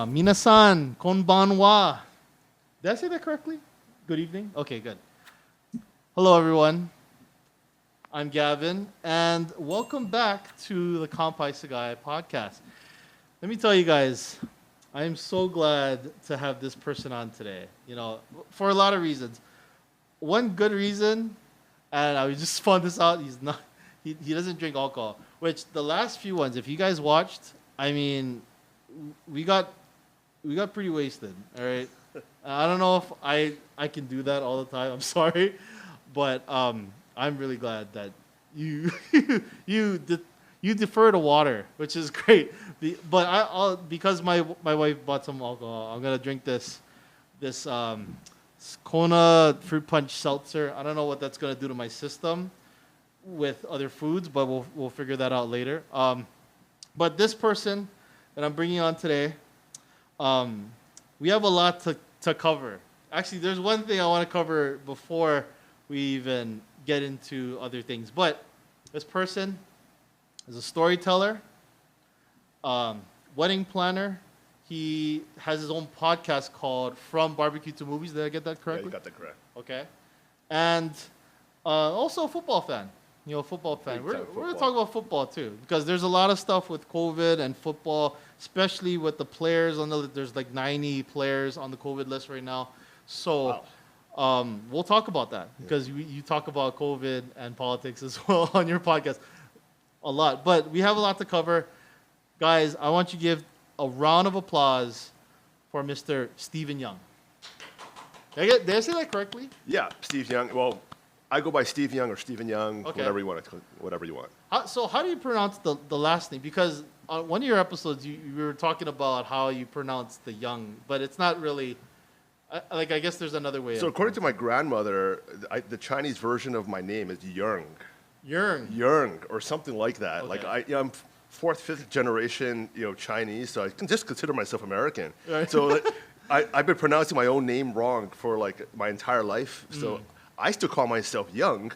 Minasan, konbanwa. Did I say that correctly? Good evening? Okay, good. Hello, everyone. I'm Gavin, and welcome back to the Kampai Sugai podcast. Let me tell you guys, I am so glad to have this person on today, for a lot of reasons. One good reason, and I just spun this out, he doesn't drink alcohol, which the last few ones, if you guys watched, I mean, we got pretty wasted, all right? I don't know if I can do that all the time. I'm sorry, but I'm really glad that you you defer to water, which is great. But I'll because my wife bought some alcohol, I'm gonna drink this Kona fruit punch seltzer. I don't know what that's gonna do to my system with other foods, but we'll figure that out later. But this person that I'm bringing on today, we have a lot to cover. Actually, there's one thing I want to cover before we even get into other things. But this person is a storyteller, wedding planner. He has his own podcast called From Barbecue to Movies. Did I get that correctly? Yeah, you got that correct. Okay. And also a football fan. Football fan. We're going to talk about football too, because there's a lot of stuff with COVID and football, especially with the players. There's like 90 players on the COVID list right now. So we'll talk about that, because you talk about COVID and politics as well on your podcast a lot. But we have a lot to cover. Guys, I want you to give a round of applause for Mr. Stephen Young. Did I say that correctly? Yeah, Steve Young. Well, I go by Steve Young or Stephen Young, okay. Whatever you want. Whatever you want. So how do you pronounce the last name? Because on one of your episodes, you were talking about how you pronounce the Young, but it's not really. I guess there's another way. So according to my grandmother, the Chinese version of my name is Young. Young, or something like that. Okay. Like I'm fourth, fifth generation, Chinese, so I can just consider myself American. Right. So I've been pronouncing my own name wrong for like my entire life. So I still call myself Young.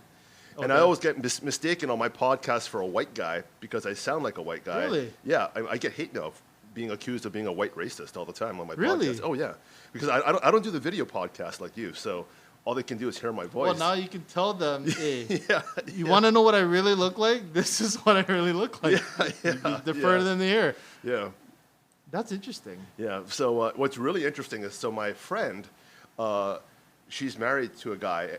And I always get mistaken on my podcast for a white guy because I sound like a white guy. Really? Yeah, I get hate now, being accused of being a white racist all the time on my really? podcast. Oh, yeah. Because I don't do the video podcast like you, so all they can do is hear my voice. Well, now you can tell them, hey, you yeah. want to know what I really look like? This is what I really look like. You defer to them to hear. Yeah. That's interesting. Yeah. So what's really interesting is, my friend, she's married to a guy.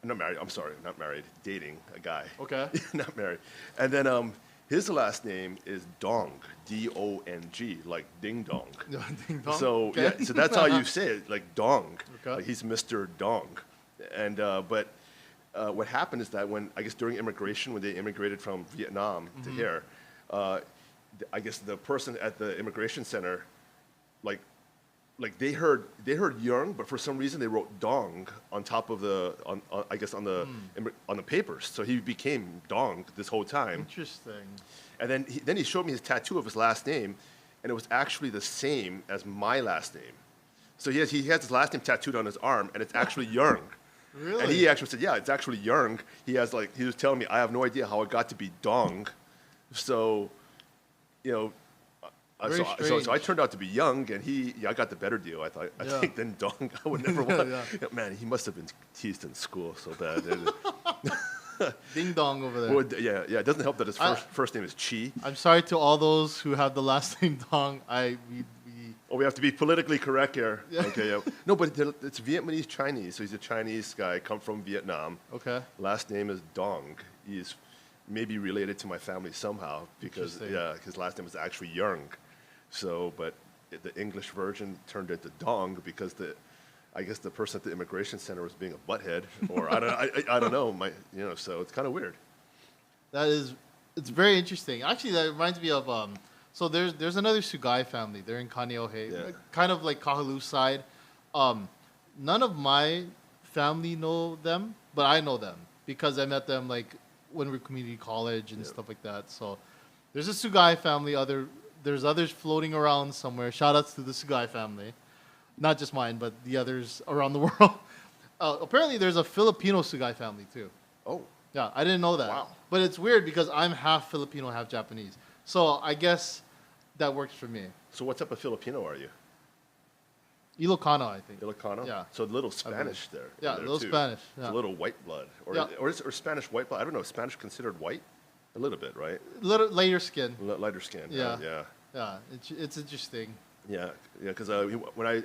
Not married. Dating a guy. Okay. Not married. And then his last name is Dong, D-O-N-G, like ding dong. Ding dong. So okay. So that's how you say it, like Dong. Okay. Like he's Mr. Dong. And but what happened is that when during immigration, when they immigrated from Vietnam to here, I guess the person at the immigration center, like they heard Young, but for some reason they wrote Dong on top of on the papers. So he became Dong this whole time. Interesting. And then he showed me his tattoo of his last name, and it was actually the same as my last name. So he has his last name tattooed on his arm, and it's actually Young. Really? And he actually said, yeah, it's actually Young. He was telling me, I have no idea how it got to be Dong. So, so I turned out to be Young, and I got the better deal. I think than Dong. I would never want. Man, he must have been teased in school so bad. Ding dong over there. Well, yeah. It doesn't help that his first name is Chi. I'm sorry to all those who have the last name Dong. We have to be politically correct here. Yeah. Okay, yeah. No, but it's Vietnamese Chinese, so he's a Chinese guy, come from Vietnam. Okay. Last name is Dong. He's maybe related to my family somehow because his last name is actually Young. So, but the English version turned into Dong because I guess the person at the immigration center was being a butthead, or I don't know. So it's kind of weird. It's very interesting. Actually, that reminds me of so there's another Sugai family. They're in Kaneohe, kind of like Kahalu's side. None of my family know them, but I know them because I met them like when we were community college and stuff like that. So there's a Sugai family. There's others floating around somewhere. Shout outs to the Sugai family. Not just mine, but the others around the world. Apparently, there's a Filipino Sugai family, too. Oh. Yeah, I didn't know that. Wow. But it's weird because I'm half Filipino, half Japanese. So I guess that works for me. So what type of Filipino are you? Ilocano, I think. Ilocano? Yeah. So a little Spanish there. Yeah, in a there little too. Spanish. It's Yeah. a little white blood. Or Spanish white blood. I don't know. Is Spanish considered white? A little bit, right? Little lighter skin. Lighter skin. Yeah. Yeah. Yeah, it's interesting. Yeah. Because when I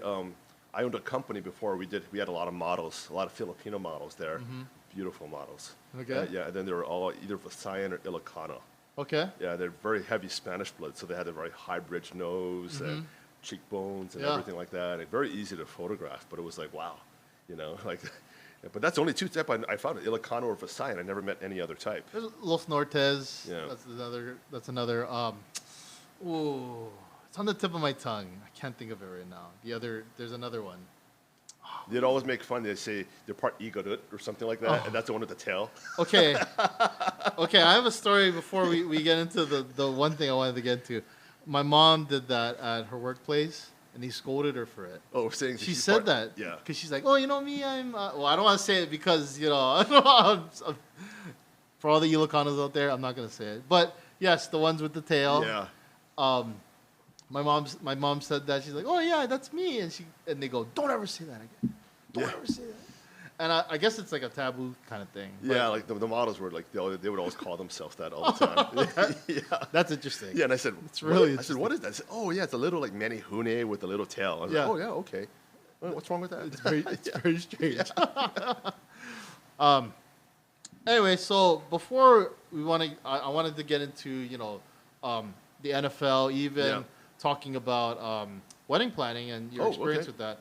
owned a company before, we had a lot of models, a lot of Filipino models there. Beautiful models. Okay. Yeah, and then they were all either Visayan or Ilocano. Okay. Yeah, they're very heavy Spanish blood, so they had a very high bridge nose and cheekbones and everything like that. And very easy to photograph, but it was like, wow, like. But that's only two types I found: Ilocano or Visayan. I never met any other type. There's Los Nortes. Yeah. That's another. Ooh, it's on the tip of my tongue. I can't think of it right now. There's another one. They'd always make fun. They'd say they're part Igorot or something like that, and that's the one with the tail. Okay. I have a story before we get into the one thing I wanted to get to. My mom did that at her workplace, and he scolded her for it. Oh, saying she said that. Yeah. Because she's like, oh, me, I'm. Well, I don't want to say it because for all the Ilocanos out there, I'm not gonna say it. But yes, the ones with the tail. Yeah. My mom said that. She's like, oh yeah, that's me, and they go, don't ever say that again. Don't ever say that. And I guess it's like a taboo kind of thing. Yeah, like the models were like they would always call themselves that all the time. Yeah. That's interesting. Yeah, and I said, it's really. I said, what is that? I said, oh yeah, it's a little like Manihune with a little tail. I was like, oh yeah, okay. Well, what's wrong with that? It's very strange. Anyway, so before I wanted to get into the NFL, even talking about wedding planning and your experience with that.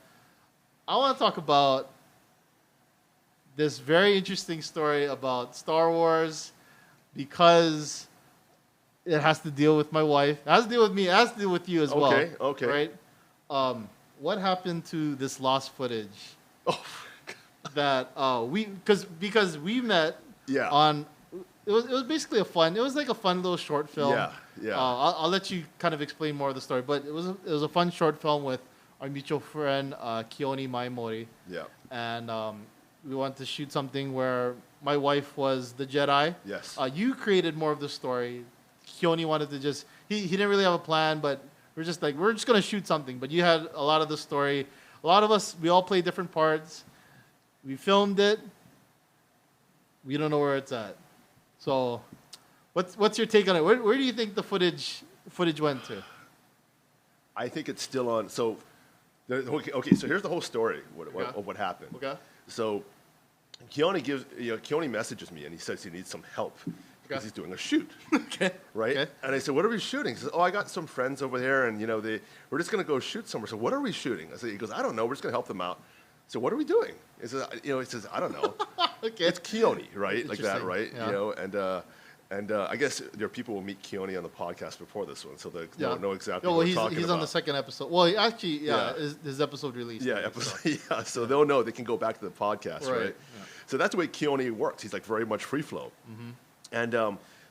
I want to talk about this very interesting story about Star Wars because it has to deal with my wife. It has to deal with me. It has to deal with you as well. Okay. Right? What happened to this lost footage? That because we met on. It was basically a fun little short film. Yeah. I'll let you kind of explain more of the story, but it was a fun short film with our mutual friend Keoni Maemori. Yeah. And we wanted to shoot something where my wife was the Jedi. Yes. You created more of the story. Keoni wanted to just he didn't really have a plan, but we're just gonna shoot something. But you had a lot of the story. A lot of us, we all play different parts. We filmed it. We don't know where it's at. So, what's your take on it? Where do you think the footage went to? I think it's still on. So, okay. So here's the whole story of what happened. Okay. So, Keoni messages me and he says he needs some help because he's doing a shoot. Okay. Right. Okay. And I said, "What are we shooting?" He says, "Oh, I got some friends over there, and we're just gonna go shoot somewhere." So, what are we shooting? He goes, "I don't know. We're just gonna help them out." So, what are we doing? He says, "I don't know." Okay. It's Keoni, right? Like that, Interesting. right? Yeah. And I guess there are people who will meet Keoni on the podcast before this one, so they'll know exactly well, what we're talking he's about. on the second episode. Well, his episode released. Yeah, so they'll know. They can go back to the podcast, right? Yeah. So that's the way Keoni works. He's like very much free flow. And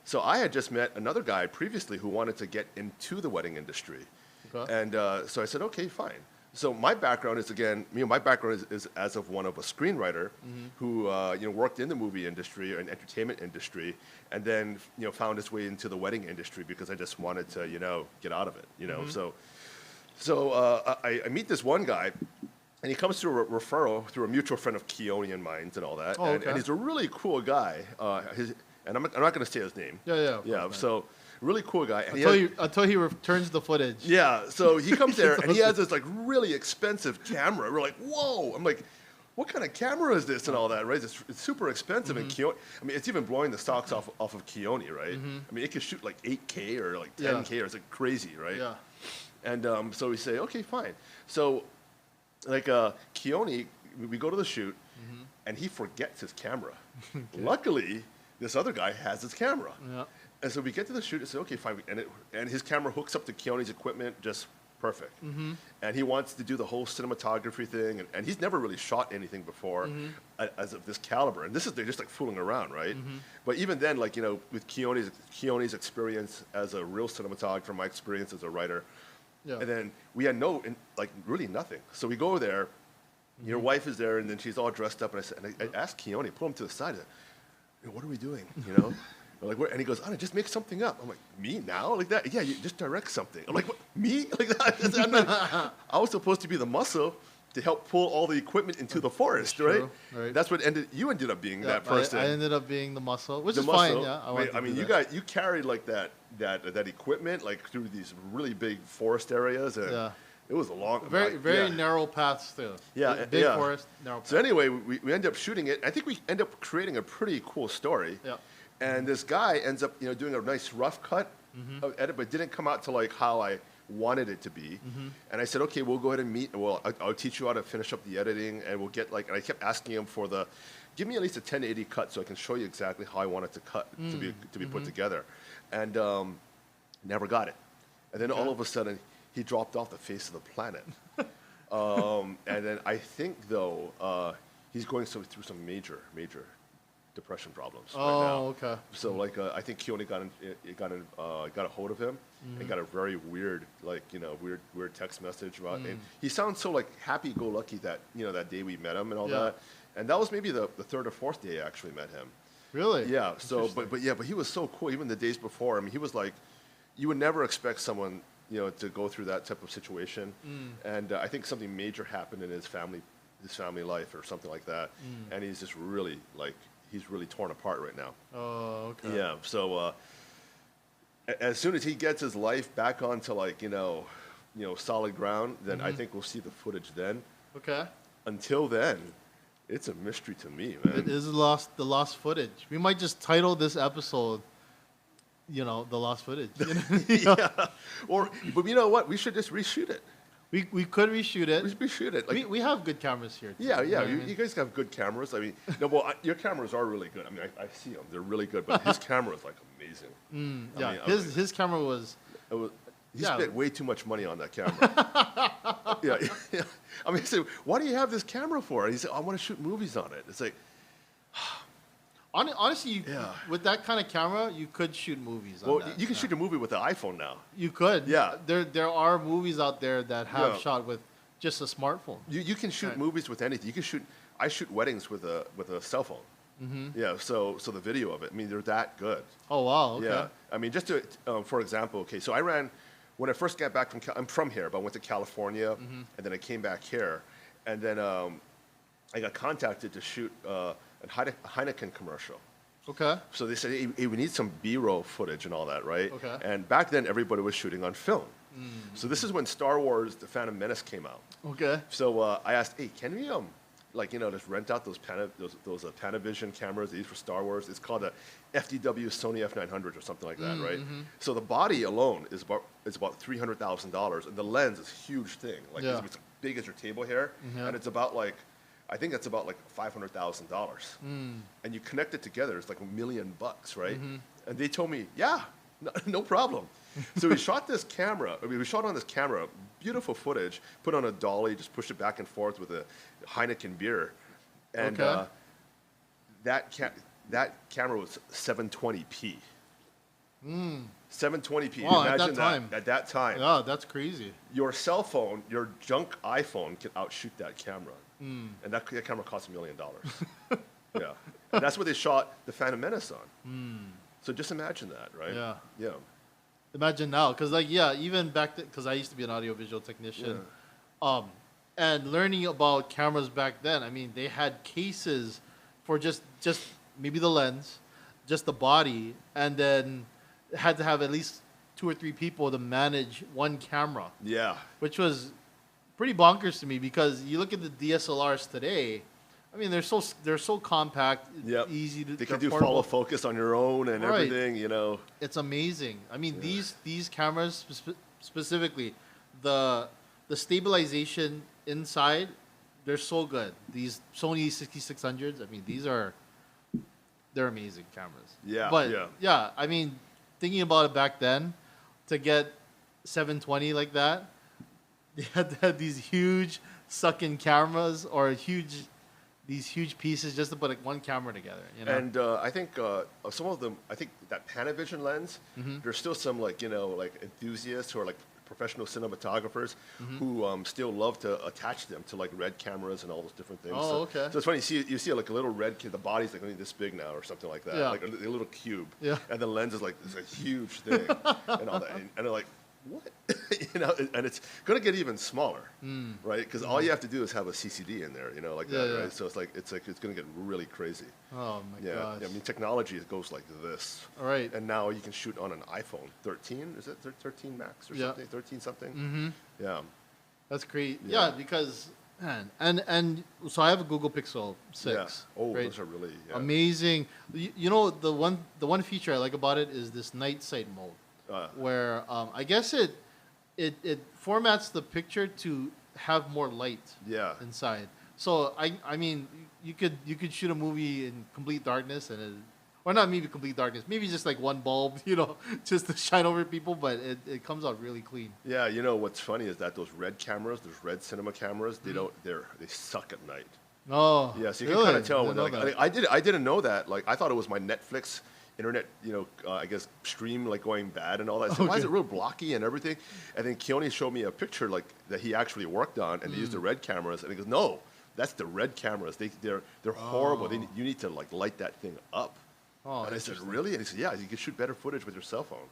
so I had just met another guy previously who wanted to get into the wedding industry. Okay. And so I said, okay, fine. So my background is, again, my background is as of one of a screenwriter who worked in the movie industry and entertainment industry, and then found his way into the wedding industry because I just wanted to get out of it. So I meet this one guy, and he comes through a referral through a mutual friend of Keoni and mine and all that, and he's a really cool guy. And I'm not going to say his name. Yeah. So. Really cool guy. And until he returns the footage. Yeah, so he comes there and he has this like really expensive camera. We're like, whoa! I'm like, what kind of camera is this and all that, right? It's super expensive. And Keoni, it's even blowing the stocks off of Keoni, right? I mean, it can shoot like 8K or like 10K or it's like crazy, right? Yeah. And so we say, okay, fine. So like Keoni, we go to the shoot and he forgets his camera. Okay. Luckily, this other guy has his camera. Yeah. And so we get to the shoot and say, okay, fine. And his camera hooks up to Keoni's equipment just perfect. And he wants to do the whole cinematography thing. And he's never really shot anything before as of this caliber. And they're just like fooling around, right? But even then, like, with Keoni's experience as a real cinematographer, my experience as a writer, and then we had really nothing. So we go there, your wife is there, and then she's all dressed up. And I asked Keoni, pull him to the side. I said, what are we doing, Like, and he goes, Anna, just make something up. I'm like, me now? Like that? Yeah, you just direct something. I'm like, what? Me? Like that? I was supposed to be the muscle. to help pull all the equipment into the forest, true, right? right. That's what you ended up being that person. I ended up being the muscle, which The is muscle. fine. Yeah, I mean, you carried like that equipment like through these really big forest areas, and it was a long, very narrow paths too. Yeah, big forest, narrow path. So anyway, we end up shooting it. I think we end up creating a pretty cool story. Yeah. And this guy ends up, doing a nice rough cut of edit, but didn't come out to like how I wanted it to be. And I said, okay, we'll go ahead and meet. Well, I'll teach you how to finish up the editing, and we'll get like. And I kept asking him for give me at least a 1080 cut so I can show you exactly how I want it to cut to be put together, and never got it. And then all of a sudden, he dropped off the face of the planet. And then I think though he's going through some major depression problems right now. Oh, okay. So like I think Keoni got a hold of him and got a very weird weird text message about and he sounds so like happy-go-lucky that that day we met him and all that, and that was maybe the third or fourth day I actually met him. Really? Yeah. So but he was so cool. Even the days before, I mean, he was like, you would never expect someone to go through that type of situation, and I think something major happened in his family life or something like that, and he's just really he's really torn apart right now. Oh, okay. Yeah. So as soon as he gets his life back onto solid ground, then I think we'll see the footage then. Okay. Until then, it's a mystery to me, man. It is the lost footage. We might just title this episode, the lost footage. Yeah. But you know what? We should just reshoot it. We could reshoot it. We should reshoot it. We have good cameras here. Too, yeah. You you guys have good cameras. I mean, your cameras are really good. I mean, I see them. They're really good. But his camera is amazing. Yeah. His camera was. He spent way too much money on that camera. yeah. I mean, I said, why do you have this camera for? And he said, I want to shoot movies on it. It's like. Honestly, with that kind of camera, you could shoot movies. Well, you can shoot a movie with an iPhone now. You could. Yeah. There are movies out there that have shot with just a smartphone. You can shoot movies with anything. You can shoot. I shoot weddings with a cell phone. Yeah. So the video of it. I mean, they're that good. Oh wow. Okay. Yeah. I mean, just to for example, okay. So I ran when I first got back from. I'm from here, but I went to California, and then I came back here, and then I got contacted to shoot a Heineken commercial. Okay. So they said, hey, we need some B-roll footage and all that, right? Okay. And back then, everybody was shooting on film. So this is when Star Wars: The Phantom Menace came out. Okay. So I asked, hey, can we just rent out those Panavision cameras they use for Star Wars? It's called a FDW Sony F900 or something like that, right? So the body alone is about $300,000, and the lens is a huge thing. It's as big as your table here, and it's about I think that's about $500,000. And you connect it together, it's $1 million, right? And they told me, no problem. So we shot this camera. I mean, we shot on this camera, beautiful footage, put on a dolly, just pushed it back and forth with a Heineken beer. And that camera was 720p. 720p. Wow, Imagine at that time. Yeah, that's crazy. Your cell phone, your junk iPhone can outshoot that camera. And that camera cost $1 million. Yeah. And that's what they shot The Phantom Menace on. So just imagine that, right? Yeah. Yeah. Imagine now, because even back then, because I used to be an audiovisual technician, and learning about cameras back then, I mean, they had cases for just maybe the lens, just the body, and then had to have at least 2 or 3 people to manage one camera. Yeah. Which was pretty bonkers to me, because you look at the DSLRs today, I mean, they're so compact, easy to. They can do follow focus on your own and everything, It's amazing. I mean, these cameras specifically, the stabilization inside, they're so good. These Sony 6600s, I mean, they're amazing cameras. Yeah. But I mean, thinking about it back then, to get 720 like that, they had to have these huge suck-in cameras or these huge pieces just to put one camera together. And I think some of them, I think that Panavision lens, there's still some enthusiasts who are professional cinematographers who still love to attach them to red cameras and all those different things. Oh, okay. So it's funny, you see a little red kid, the body's only this big now or something like that, a little cube. Yeah. And the lens is this huge thing and all that. And what? And it's going to get even smaller, right? Because all you have to do is have a CCD in there, like that, right? So it's going to get really crazy. Oh my gosh. Yeah, I mean, technology goes like this. All right. And now you can shoot on an iPhone 13. Is it 13 Max or something? 13 something? Mm-hmm. Yeah. That's great. Yeah, because and so I have a Google Pixel 6. Yeah. Oh, right? those are really amazing. The one feature I like about it is this night sight mode, where I guess it formats the picture to have more light inside. So I mean you could shoot a movie in complete darkness or not maybe complete darkness, maybe just like one bulb, just to shine over people, but it comes out really clean. Yeah, what's funny is that those red cinema cameras, they suck at night. Oh, yeah, so you really? can kind of tell when I I didn't know that. Like I thought it was my Netflix internet, I guess stream like going bad and all that. So why is it real blocky and everything? And then Keoni showed me a picture like that he actually worked on, and they used the red cameras, and he goes, "No, that's the red cameras. They're horrible. You need to like light that thing up." Oh, and I said, "Really?" And he said, "Yeah, you can shoot better footage with your cell phone."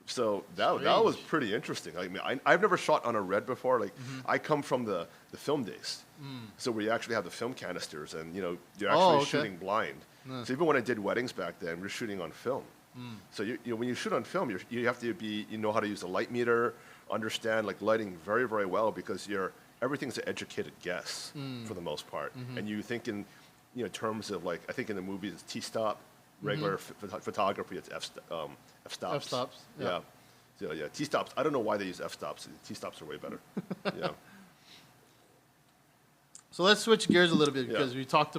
So that was pretty interesting. I mean, I've never shot on a red before. Like I come from the film days, so where you actually have the film canisters, and you're actually shooting blind. So even when I did weddings back then, we're shooting on film. So when you shoot on film, you have to know how to use a light meter, understand like lighting very, very well, because everything's an educated guess for the most part, and you think in terms of like I think in the movies it's T-stop, regular photography it's f-stops. F-stops. Yeah. So yeah, T-stops. I don't know why they use f-stops. T-stops are way better. Yeah. So let's switch gears a little bit, because we talked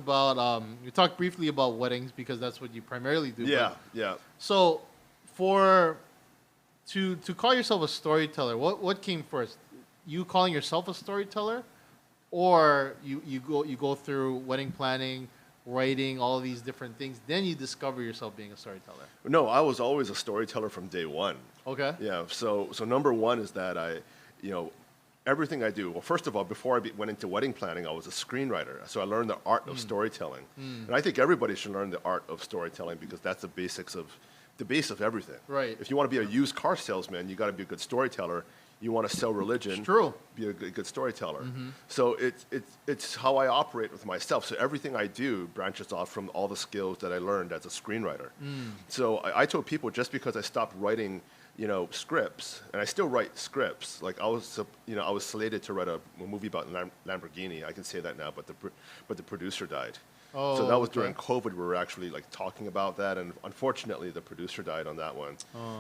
briefly about weddings, because that's what you primarily do. Yeah. So to call yourself a storyteller, what came first? You calling yourself a storyteller, or you go through wedding planning, writing, all of these different things, then you discover yourself being a storyteller? No, I was always a storyteller from day one. Okay. Yeah. So number one is that everything I do. Well, first of all, before I went into wedding planning, I was a screenwriter. So I learned the art of storytelling. And I think everybody should learn the art of storytelling, because that's the base of everything. Right. If you want to be a used car salesman, you got to be a good storyteller. You want to sell religion, it's true. Be a good storyteller. So it's how I operate with myself. So everything I do branches off from all the skills that I learned as a screenwriter. So I told people, just because I stopped writing scripts, and I still write scripts. Like I was slated to write a movie about Lamborghini. I can say that now, but the producer died. Oh, so that was during COVID. We were actually like talking about that, and unfortunately, the producer died on that one.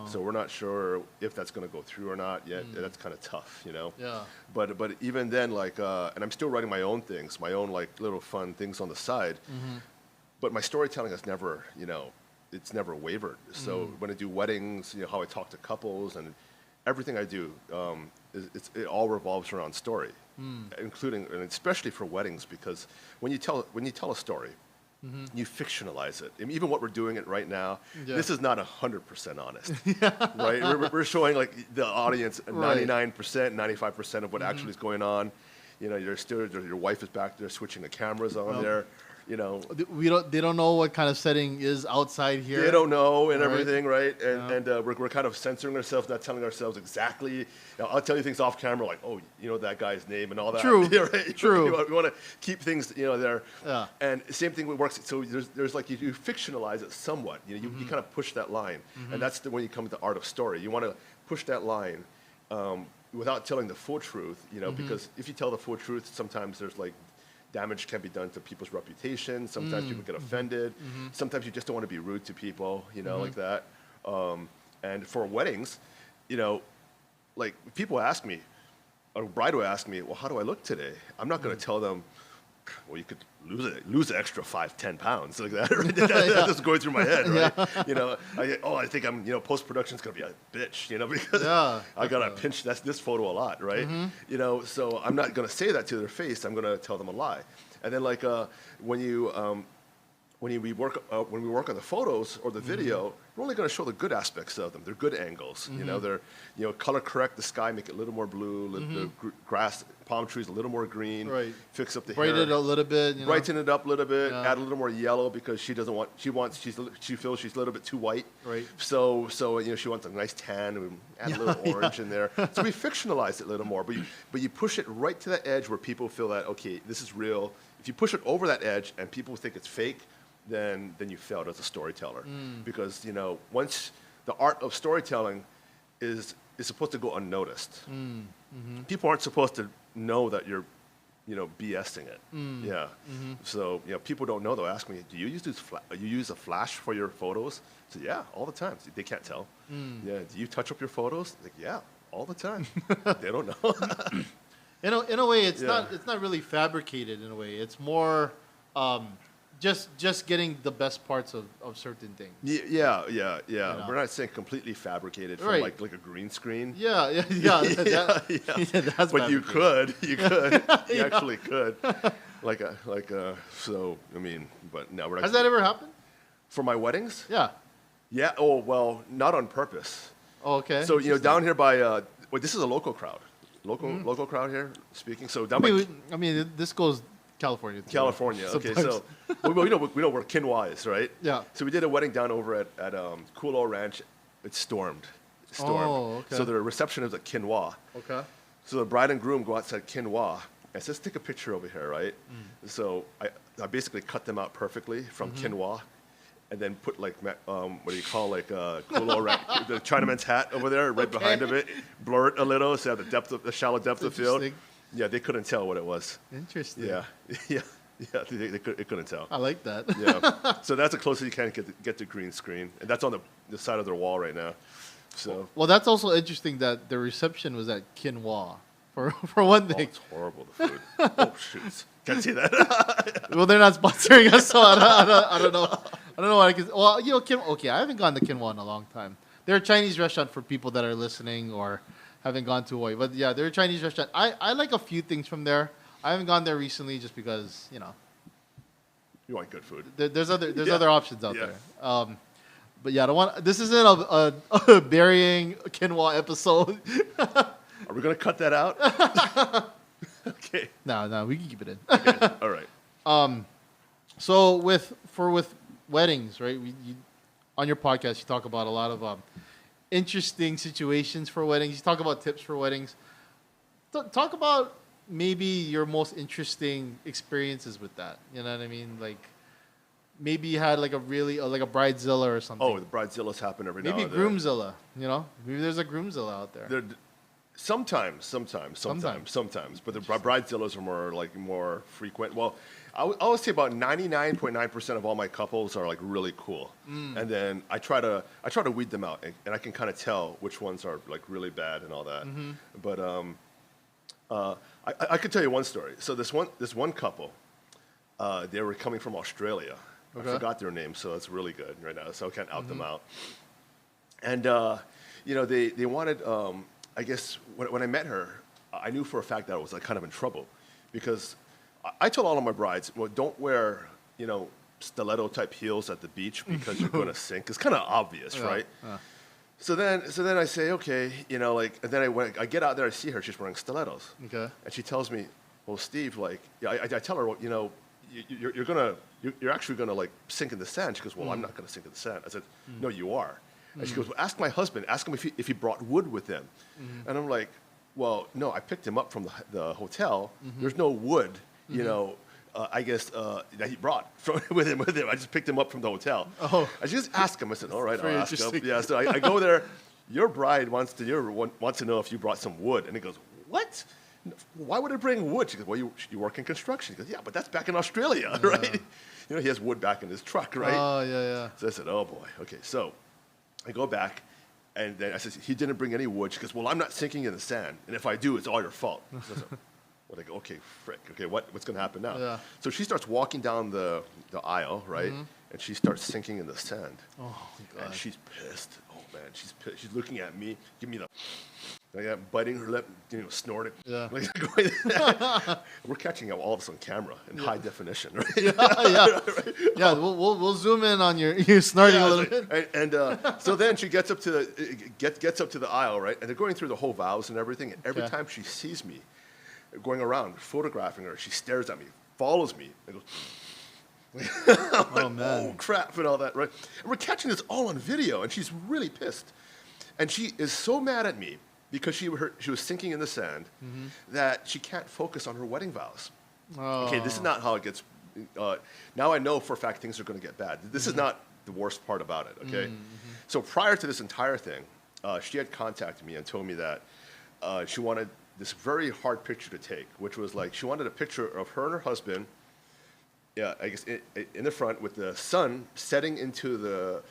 So we're not sure if that's going to go through or not yet. That's kind of tough, Yeah. But even then, like, and I'm still writing my own things, my own like little fun things on the side. But my storytelling has never, it's never wavered. So when I do weddings, how I talk to couples, and everything I do, it all revolves around story, including and especially for weddings, because when you tell a story, you fictionalize it. I mean, even what we're doing it right now, this is not 100% honest, right? We're showing like the audience 99%, 95% of what actually is going on. Your wife is back there switching the cameras on there. They don't know what kind of setting is outside here. They don't know and everything, right? And we're kind of censoring ourselves, not telling ourselves exactly. I'll tell you things off camera, like, oh, that guy's name and all that. True. Right? True. We want to keep things, there. Yeah. And same thing works. So there's like you fictionalize it somewhat. You kind of push that line, and that's when you come to the art of story. You want to push that line without telling the full truth, because if you tell the full truth, sometimes there's like damage can be done to people's reputation. Sometimes people get offended. Sometimes you just don't want to be rude to people, like that. And for weddings, like people ask me, a bride will ask me, well, how do I look today? I'm not going to tell them, well, you could lose an extra 5-10 pounds like that. Right? That's just going through my head, right? I think I'm, post-production's going to be a bitch, because I got to pinch this photo a lot, right? So I'm not going to say that to their face. I'm going to tell them a lie. And then like when we work on the photos or the video, we're only going to show the good aspects of them. They're good angles. They're color correct the sky, make it a little more blue. The grass palm trees a little more green. Right. Fix up the Brighten hair. it a little bit. You know? Brighten it up a little bit. Yeah. Add a little more yellow because she feels she's a little bit too white. Right. So she wants a nice tan. And we add a little orange in there. So we fictionalize it a little more, but you push it right to that edge where people feel that okay, this is real. If you push it over that edge and people think it's fake, then you failed as a storyteller. Because once the art of storytelling is supposed to go unnoticed. People aren't supposed to know that you're BSing it. Yeah. So people don't know. They'll ask me, do you use a flash for your photos? I say, yeah, all the time. They can't tell. Yeah. Do you touch up your photos? Like, yeah, all the time. They don't know. In a way, it's not really fabricated. In a way, it's more just getting the best parts of certain things. Yeah. We're not saying completely fabricated from like a green screen. Yeah. That's but you could. You actually could. But no, we're not. Has that ever happened? For my weddings? Yeah. Yeah. Oh well, not on purpose. Oh, okay. So down here by this is a local crowd. Local crowd here speaking. So down by this goes California. California. Okay, so we know where Quinoa is, right? Yeah. So we did a wedding down over at Kulo Ranch. It stormed. Oh, okay. So the reception is at Quinoa. Okay. So the bride and groom go outside Quinoa and says, "Take a picture over here, right?" So I basically cut them out perfectly from Quinoa. And then put what do you call Kulo Ranch, the Chinaman's hat over there, right behind of it, blur it a little, so have the shallow depth of field. Yeah, they couldn't tell what it was. Interesting. Yeah, they couldn't tell. I like that. Yeah, so that's the closest you can get to green screen, and that's on the side of their wall right now. So. Well, that's also interesting that the reception was at Quinoa, for one thing. Oh, it's horrible, the food. Oh shoot, can't see that. Well, they're not sponsoring us, so I don't know. I don't know what I can. Well, I haven't gone to Quinoa in a long time. They're a Chinese restaurant for people that are listening or haven't gone to Hawaii. But yeah, they're a Chinese restaurant. I like a few things from there. I haven't gone there recently just because you want good food. There's other options out there. But yeah, I don't want. This isn't a burying Quinoa episode. Are we gonna cut that out? Okay. No, we can keep it in. Okay. All right. So with weddings, right? On your podcast, you talk about a lot of interesting situations for weddings. You talk about tips for weddings. Talk about maybe your most interesting experiences with that. You know what I mean? Like maybe you had like a bridezilla or something. Oh, the bridezillas happen every now and then. Maybe groomzilla. Maybe there's a groomzilla out there. Sometimes. But the bridezillas are more frequent. Well, I would say about 99.9% of all my couples are like really cool, and then I try to weed them out, and I can kind of tell which ones are like really bad and all that. But I could tell you one story. So this one couple, they were coming from Australia. Okay. I forgot their name, so it's really good right now. So I can't out them out. And they wanted. I guess when I met her, I knew for a fact that I was like kind of in trouble, because I told all of my brides, well, don't wear stiletto type heels at the beach because you're going to sink. It's kind of obvious, right? So then I say, okay, and then I get out there, I see her, she's wearing stilettos. Okay. And she tells me, well, Steve, I tell her, well, you're actually gonna like sink in the sand. She goes, well, I'm not gonna sink in the sand. I said, no, you are. And she goes, well, ask my husband, ask him if he brought wood with him. And I'm like, well, no, I picked him up from the hotel. There's no wood, I guess, that he brought with him. I just picked him up from the hotel. Oh. I just asked him. I said, all right, I'll ask him. Yeah, so I go there. Your bride wants to know if you brought some wood. And he goes, what? Why would I bring wood? She goes, well, you work in construction. He goes, yeah, but that's back in Australia, right? He has wood back in his truck, right? Oh, yeah. So I said, oh, boy. Okay, so I go back, and then I said, he didn't bring any wood. She goes, well, I'm not sinking in the sand, and if I do, it's all your fault. So I said, well, I go, okay, frick. Okay, what's going to happen now? Yeah. So she starts walking down the aisle, right? And she starts sinking in the sand. Oh, my God. And she's pissed. Oh, man, she's pissed. She's looking at me, giving me biting her lip, snorting. Yeah. We're catching all this on camera in high definition, right? Yeah. Right? Yeah, we'll zoom in on you snorting a little bit. And so then she gets up to the aisle, right? And they're going through the whole vows and everything. And every time she sees me, going around, photographing her. She stares at me, follows me, and goes, Oh man. oh crap, and all that, right? And we're catching this all on video, and she's really pissed. And she is so mad at me because she was sinking in the sand that she can't focus on her wedding vows. Oh. Okay, this is not how it gets. Now I know for a fact things are going to get bad. This is not the worst part about it, okay? So prior to this entire thing, she had contacted me and told me that she wanted this very hard picture to take, which was like she wanted a picture of her and her husband, I guess in the front with the sun setting into the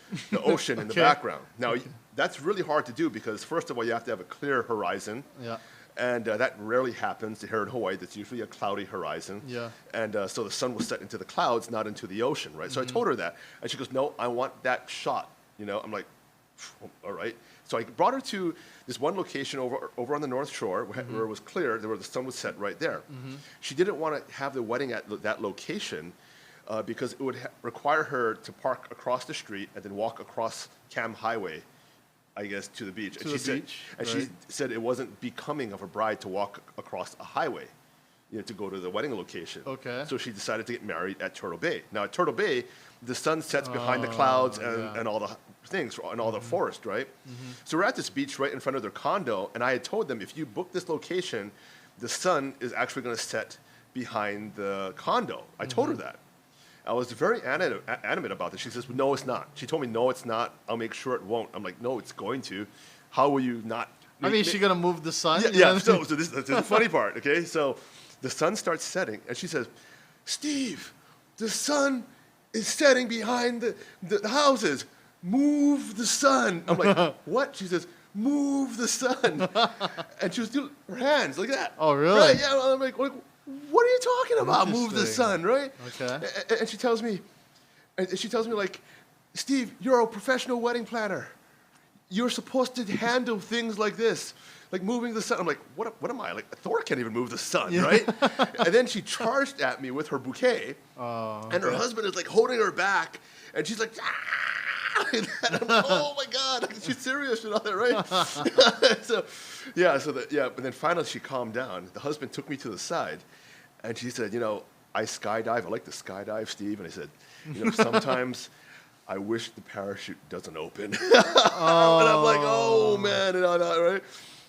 ocean in the background. Now, that's really hard to do because, first of all, you have to have a clear horizon. Yeah. And that rarely happens here in Hawaii. That's usually a cloudy horizon. Yeah. And so the sun was set into the clouds, not into the ocean, right? So I told her that. And she goes, no, I want that shot. You know, I'm like, all right. So I brought her to this one location over on the North Shore where it was clear, where the sun was set right there. She didn't want to have the wedding at that location because it would require her to park across the street and then walk across Cam Highway, I guess, to the beach. She said it wasn't becoming of a bride to walk across a highway, to go to the wedding location. Okay. So she decided to get married at Turtle Bay. Now, at Turtle Bay, the sun sets behind the clouds and all the things and all the forest, right? So we're at this beach right in front of their condo, and I had told them, if you book this location, the sun is actually going to set behind the condo. I told her that. I was very adamant about this. She says, no, it's not. She told me, no, it's not. I'll make sure it won't. I'm like, no, it's going to. How will you not? I mean, is she going to move the sun? Yeah. So this is the funny part, okay? So the sun starts setting, and she says, Steve, the sun is setting behind the houses. Move the sun. I'm like, what? She says, move the sun. And she was doing her hands like that. Oh, really? Right? Yeah. I'm like, what are you talking about? Move the sun, right? Okay. And she tells me, like, Steve, you're a professional wedding planner. You're supposed to handle things like this, like moving the sun. I'm like, what am I? Like, Thor can't even move the sun, right? And then she charged at me with her bouquet, and her husband is like holding her back, and she's like, and I'm like, oh my God, she's serious and all that, right? But then finally she calmed down. The husband took me to the side, and she said, I skydive. I like to skydive, Steve. And I said, sometimes I wish the parachute doesn't open. And I'm like, oh man, and all that, right?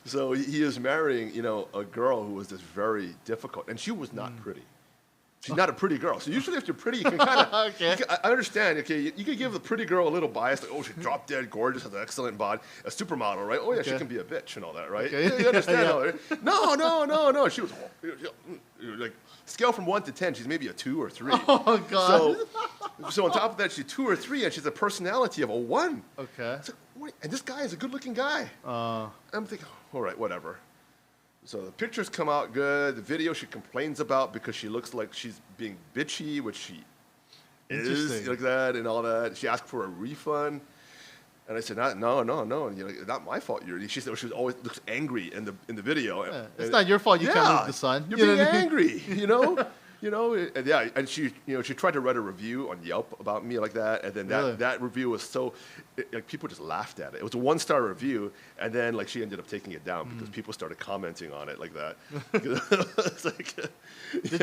So he is marrying, a girl who was just very difficult, and she was not pretty. She's not a pretty girl. So usually if you're pretty, you can kind of, I understand, okay, you can give the pretty girl a little bias, like, oh, she's drop dead gorgeous, has an excellent body, a supermodel, right? Oh, yeah, she can be a bitch and all that, right? Okay. You understand all that, right? No. She was, like, scale from 1 to 10, she's maybe a 2 or 3. Oh, God. So on top of that, she's 2 or 3, and she's a personality of a 1. Okay. It's like, wait, and this guy is a good-looking guy. I'm thinking, all right, whatever. So the pictures come out good. The video she complains about because she looks like she's being bitchy, which she is, like that and all that. She asked for a refund. And I said, no, not my fault. She said she always looks angry in the video. Yeah, it's not your fault you can't move the sun. You're being angry, and she tried to write a review on Yelp about me like that, and then that review was so, people just laughed at it. It was a 1-star review, and then like she ended up taking it down because people started commenting on it like that. It's like,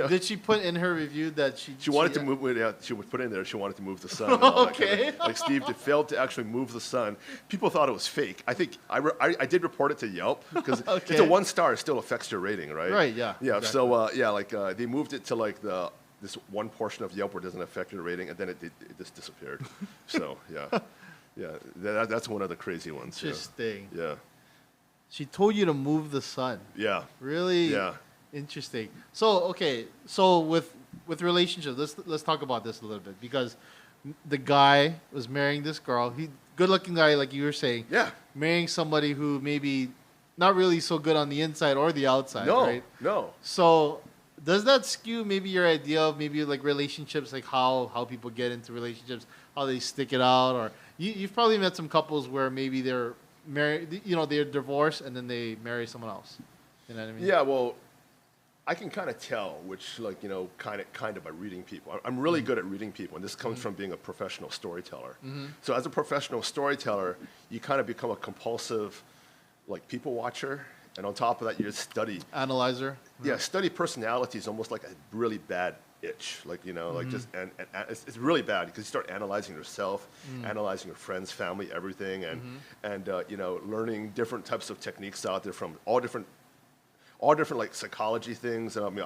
did she put in her review that she wanted to move? Yeah, she would put in there. She wanted to move the sun. And all that kind of, like Steve failed to actually move the sun. People thought it was fake. I think I did report it to Yelp because it's a 1-star. It still affects your rating, right? Right. Yeah. Yeah. Exactly. So they moved it to like this one portion of Yelp where it doesn't affect your rating, and then it just disappeared. So that's one of the crazy ones. Interesting. Yeah. She told you to move the sun. Yeah. Really? Yeah. Interesting. So so with relationships, let's talk about this a little bit, because the guy was marrying this girl. He good-looking guy, like you were saying. Yeah. Marrying somebody who maybe not really so good on the inside or the outside. Right? No. So does that skew maybe your idea of maybe like relationships, like how people get into relationships, how they stick it out? Or you've probably met some couples where maybe they're married, they're divorced and then they marry someone else. You know what I mean? Yeah, well, I can kind of tell which, like, kind of by reading people. I'm really good at reading people, and this comes from being a professional storyteller. So as a professional storyteller, you kind of become a compulsive, like, people watcher, and on top of that, you just study. Analyzer. Yeah, study personality is almost like a really bad itch, like like just and it's really bad because you start analyzing yourself, analyzing your friends, family, everything, and learning different types of techniques out there from all different like psychology things. I mean,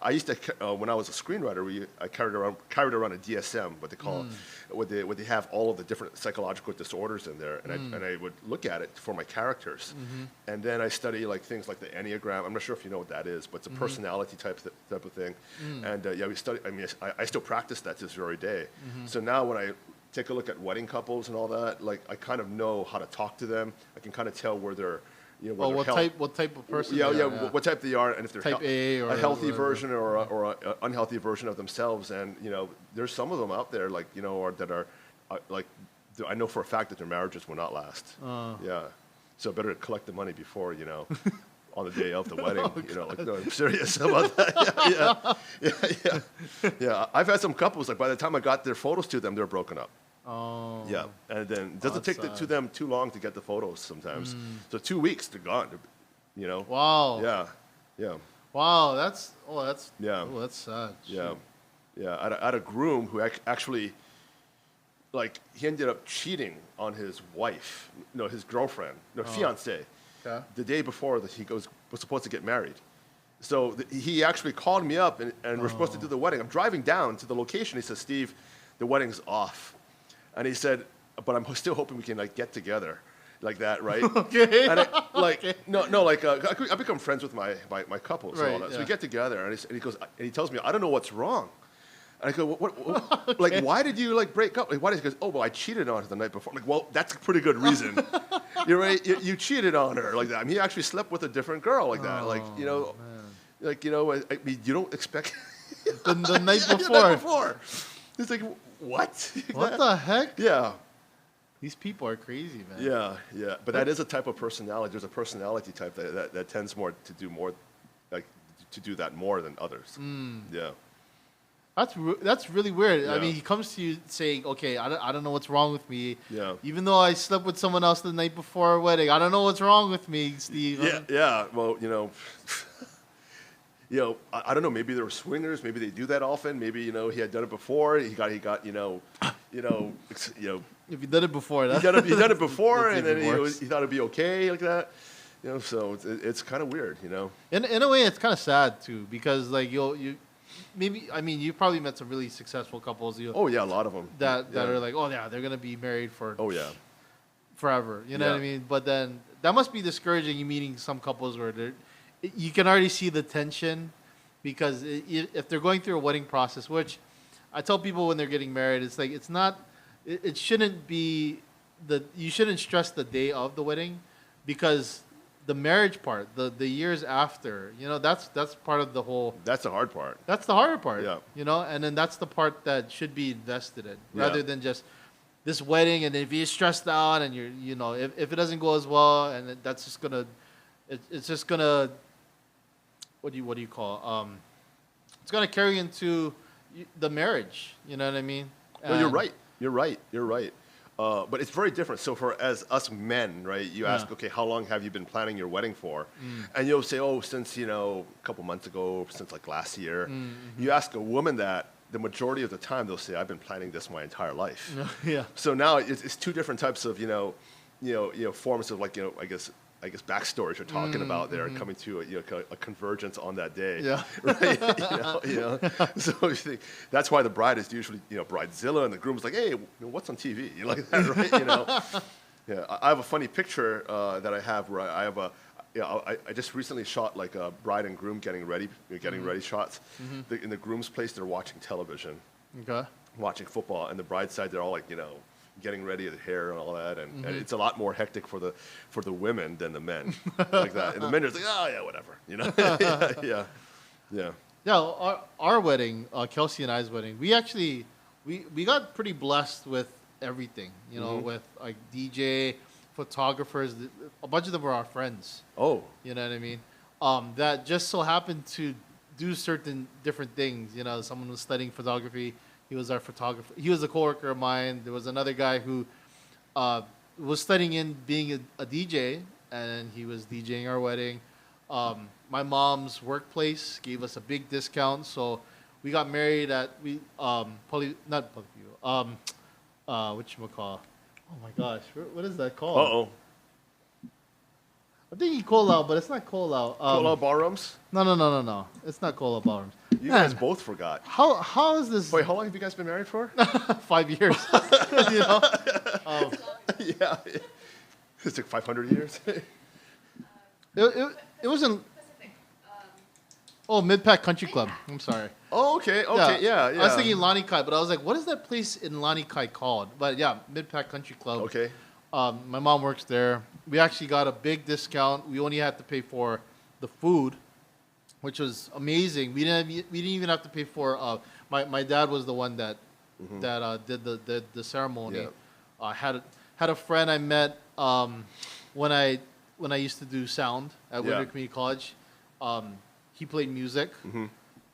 I used to when I was a screenwriter, I carried around a DSM, what they call what they have all of the different psychological disorders in there, and I would look at it for my characters, and then I study like things like the Enneagram. I'm not sure if you know what that is, but it's a personality type of thing, and we study. I mean, I still practice that to this very day. So now when I take a look at wedding couples and all that, like I kind of know how to talk to them. I can kind of tell where they're what type of person? What type they are, and if they're type A or a healthy whatever. version or an unhealthy version of themselves. And there's some of them out there like or that are like I know for a fact that their marriages will not last. Yeah, so better collect the money before on the day of the wedding. No, I'm serious about that. Yeah. I've had some couples like by the time I got their photos to them, they're broken up. Oh. Yeah, and then it doesn't take to them too long to get the photos sometimes. So 2 weeks, they're gone. Wow. Yeah. Wow, that's Yeah. Oh, that's sad. Yeah. I had a groom who actually, like, he ended up cheating on his wife, his girlfriend, fiance, Okay. the day before that he was supposed to get married. So he actually called me up, and we're supposed to do the wedding. I'm driving down to the location. He says, "Steve, the wedding's off." And he said, "But I'm still hoping we can like get together, like that, right?" Okay. And I become friends with my couples and all Right, that. So yeah. we get together, and he goes, and he tells me, "I don't know what's wrong." And I go, "What like, why did you like break up?" Like, why did he goes, "Oh, well, I cheated on her the night before." I'm like, well, that's a pretty good reason. You're right. You cheated on her like that. I mean, he actually slept with a different girl like that. Like, man. I mean, you don't expect The night the before. night before. It's like, what? What the heck? Yeah. These people are crazy, man. Yeah. But that is a type of personality. There's a personality type that tends more to do more, like to do that more than others. Yeah. That's really weird. I Yeah. mean, he comes to you saying, "Okay, I don't know what's wrong with me. Yeah. Even though I slept with someone else the night before our wedding, I don't know what's wrong with me, Steve." Yeah. Well, I don't know. Maybe they were swingers. Maybe they do that often. Maybe he had done it before. He got If you did it before, he done it before, that's and then even worse. he thought it'd be okay like that. So it's kind of weird. In a way, it's kind of sad too, because like you probably met some really successful couples. Oh yeah, a lot of them that are like, oh yeah, they're gonna be married for Oh yeah. forever. You know what I mean? But then that must be discouraging. You meeting some couples where you can already see the tension, because if they're going through a wedding process, which I tell people when they're getting married, it's like it shouldn't be you shouldn't stress the day of the wedding, because the marriage part, the years after, that's part of the whole. That's the hard part. That's the harder part. Yeah. And then that's the part that should be invested in, Yeah. rather than just this wedding, and if you're stressed out and if it doesn't go as well, and that's just gonna, it's just gonna, what do you call, it's gonna carry into the marriage. You know what I mean? Well, you're right. You're right. But it's very different. So as us men, right, you ask, okay, how long have you been planning your wedding for? And you'll say, oh, since, a couple months ago, since like last year. You ask a woman that, the majority of the time they'll say, I've been planning this my entire life. Yeah. So now it's two different types of, forms of like, I guess backstories you're talking about there, coming to a convergence on that day. Yeah. Right. So you think that's why the bride is usually bridezilla, and the groom's like, hey, what's on TV? You like that, right? Yeah. I have a funny picture that I have where I have I just recently shot like a bride and groom getting ready shots. In the groom's place, they're watching television, watching football, and the bride's side, they're all like getting ready, the hair and all that, and it's a lot more hectic for the women than the men, like that. And the men are just like, oh yeah, whatever, Yeah. Our wedding, Kelsey and I's wedding, we actually we got pretty blessed with everything, with like DJ, photographers. A bunch of them were our friends. Oh, You know what I mean? That just so happened to do certain different things. Someone was studying photography. He was our photographer. He was a coworker of mine. There was another guy who was studying in being a DJ, and he was DJing our wedding. My mom's workplace gave us a big discount, so we got married at whatchamacallit? Oh my gosh, what is that called? Uh-oh. I'm thinking Kolau, but it's not Kolau. Kola ballrooms? No. It's not Kolau ballrooms. You guys both forgot. How is this? Wait, how long have you guys been married for? 5 years. You know? Yeah. It took 500 years. It wasn't. Oh, Mid-Pac Country Club. I'm sorry. Oh, okay, yeah. I was thinking Lanikai, but I was like, what is that place in Lanikai called? But yeah, Mid-Pac Country Club. Okay. My mom works there. We actually got a big discount. We only had to pay for the food, which was amazing. We didn't even have to pay for. My dad was the one that did the ceremony. Yeah. Had a friend I met when I used to do sound at Winter Community College. He played music,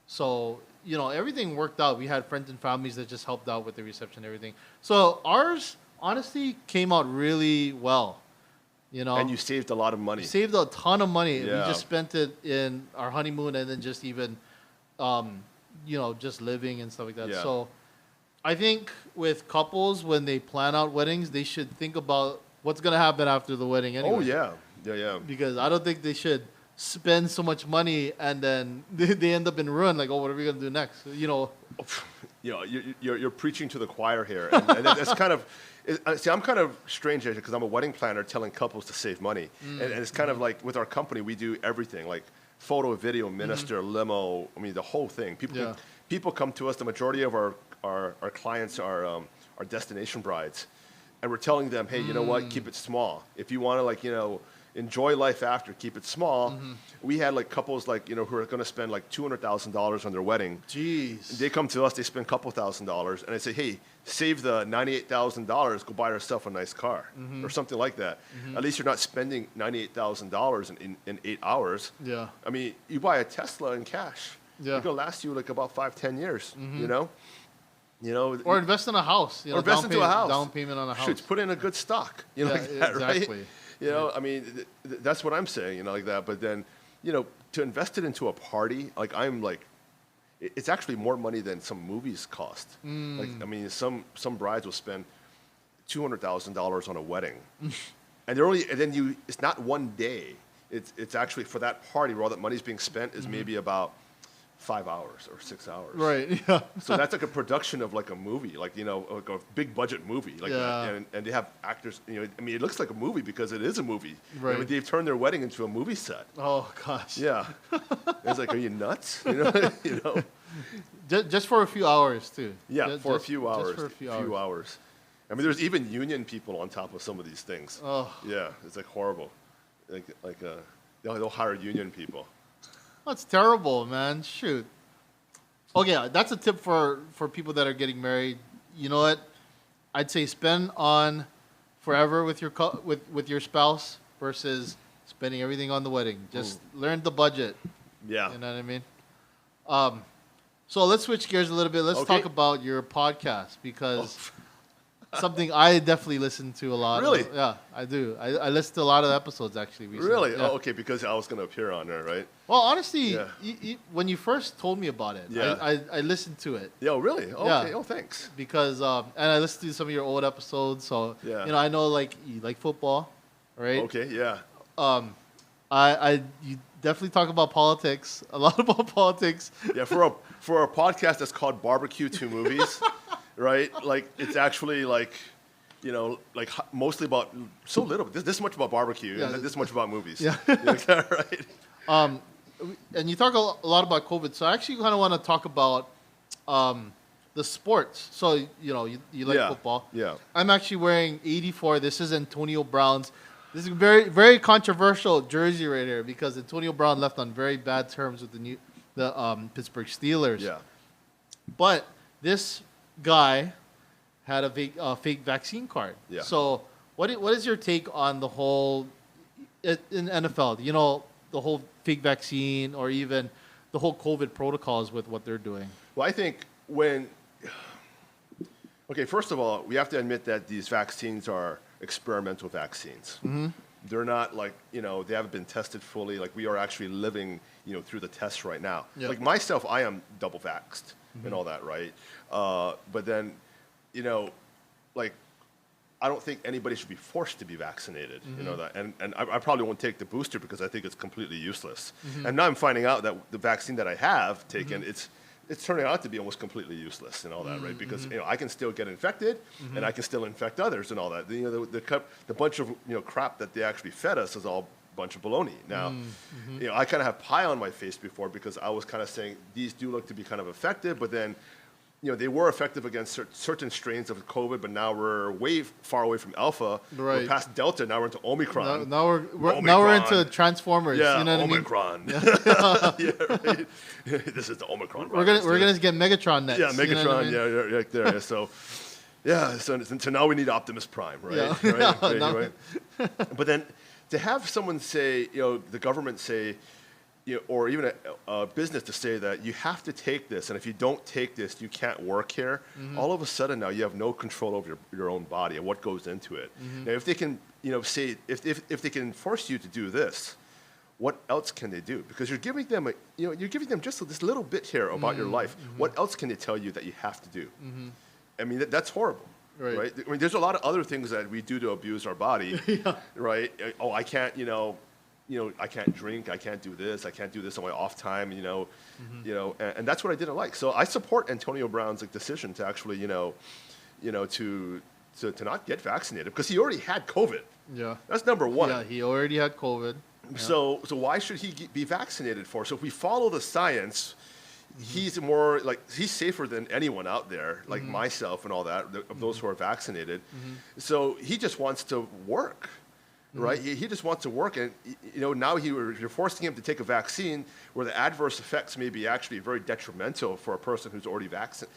so everything worked out. We had friends and families that just helped out with the reception and everything. So ours honestly came out really well. And you saved a lot of money. We saved a ton of money. Yeah. We just spent it in our honeymoon and then just even, just living and stuff like that. Yeah. So I think with couples, when they plan out weddings, they should think about what's going to happen after the wedding anyway. Oh, yeah. Because I don't think they should spend so much money and then they end up in ruin. Like, what are we going to do next? You're preaching to the choir here. And that's kind of... See, I'm kind of strange because I'm a wedding planner telling couples to save money. And it's kind of like with our company, we do everything, like photo, video, minister, limo, the whole thing. People come to us. The majority of our clients are destination brides. And we're telling them, hey, you know what, keep it small. If you want to, enjoy life after, keep it small. We had couples who are going to spend $200,000 on their wedding. Jeez. They come to us, they spend a couple $1,000s, and I say, hey, save the $98,000, go buy yourself a nice car or something like that. At least you're not spending $98,000 in 8 hours. Yeah. You buy a Tesla in cash. Yeah. It's going to last you about 5-10 years, Or invest in a house. Or invest into a house. Down payment on a house. Shoot, put in a good stock. Like that, exactly. Right? That's what I'm saying, like that. But then, to invest it into a party, it's actually more money than some movies cost. Some brides will spend $200,000 on a wedding, and it's not one day. It's actually for that party where all that money's being spent is maybe about 5 hours or 6 hours. Right. Yeah. So that's like a production of a movie, like a big budget movie, that. And they have actors. It looks like a movie because it is a movie. Right. They've turned their wedding into a movie set. Oh gosh. Yeah. It's like, are you nuts? Just for a few hours too. Yeah, for a few hours. Just for a few hours. There's even union people on top of some of these things. Oh. Yeah, it's horrible. They'll hire union people. That's terrible, man. Shoot. Okay, that's a tip for people that are getting married. You know what? I'd say spend on forever with your spouse versus spending everything on the wedding. Just learn the budget. Yeah. You know what I mean? So let's switch gears a little bit. Let's talk about your podcast because something I definitely listen to a lot. Really? Yeah, I do. I listen to a lot of episodes actually recently. Really? Yeah. Oh, okay, because I was going to appear on there, right? Well, honestly, when you first told me about it, I listened to it. Yeah, really? Okay. Yeah. Oh, thanks. Because and I listened to some of your old episodes, so I know you like football, right? Okay, yeah. You definitely talk about politics, a lot about politics. Yeah, for a podcast that's called Barbecue Two Movies, right? It's actually mostly about so little. This much about barbecue and this much about movies. Yeah. Right. And you talk a lot about COVID, so I actually kind of want to talk about the sports. So you like football. Yeah. I'm actually wearing 84. This is Antonio Brown's. This is a very, very controversial jersey right here because Antonio Brown left on very bad terms with the Pittsburgh Steelers. Yeah. But this guy had a fake vaccine card. Yeah. So what is your take on the whole in NFL? The whole fake vaccine or even the whole COVID protocols with what they're doing. Well, I think first of all, we have to admit that these vaccines are experimental vaccines. they're not like, they haven't been tested fully. Like we are actually living, through the tests right now. Yeah. Like myself, I am double vaxxed and all that, right? But then, like, I don't think anybody should be forced to be vaccinated, that. And I probably won't take the booster because I think it's completely useless. And now I'm finding out that the vaccine that I have taken, it's turning out to be almost completely useless and all that, right? Because I can still get infected, and I can still infect others and all that. The bunch of crap that they actually fed us is all a bunch of baloney. Now, I kind of have pie on my face before because I was kind of saying these do look to be kind of effective, but then they were effective against certain strains of COVID, but now we're way far away from Alpha. Right. We're past Delta. Now we're into Omicron. Now we're into Transformers. Yeah, you know what Omicron. I mean? Yeah, right. This is the Omicron. We're gonna get Megatron next. Yeah, Megatron. You know what I mean? Yeah, right there. So now we need Optimus Prime, right? Yeah. Right. But then to have someone say, the government say, or even a business to say that you have to take this, and if you don't take this, you can't work here. All of a sudden now you have no control over your own body and what goes into it. Now, if they can, say if they can force you to do this, what else can they do? Because you're giving them just this little bit here about your life. What else can they tell you that you have to do? I mean, that's horrible. Right. I mean, there's a lot of other things that we do to abuse our body, right? Oh, I can't, I can't drink, I can't do this, I can't do this on my off time, and that's what I didn't like. So I support Antonio Brown's decision to actually, to not get vaccinated because he already had COVID. Yeah, that's number one. Yeah, he already had COVID. Yeah. So why should he be vaccinated for? So if we follow the science, he's he's safer than anyone out there, like myself and all that, of those who are vaccinated. So he just wants to work. Right, he just wants to work, and now you're forcing him to take a vaccine where the adverse effects may be actually very detrimental for a person who's already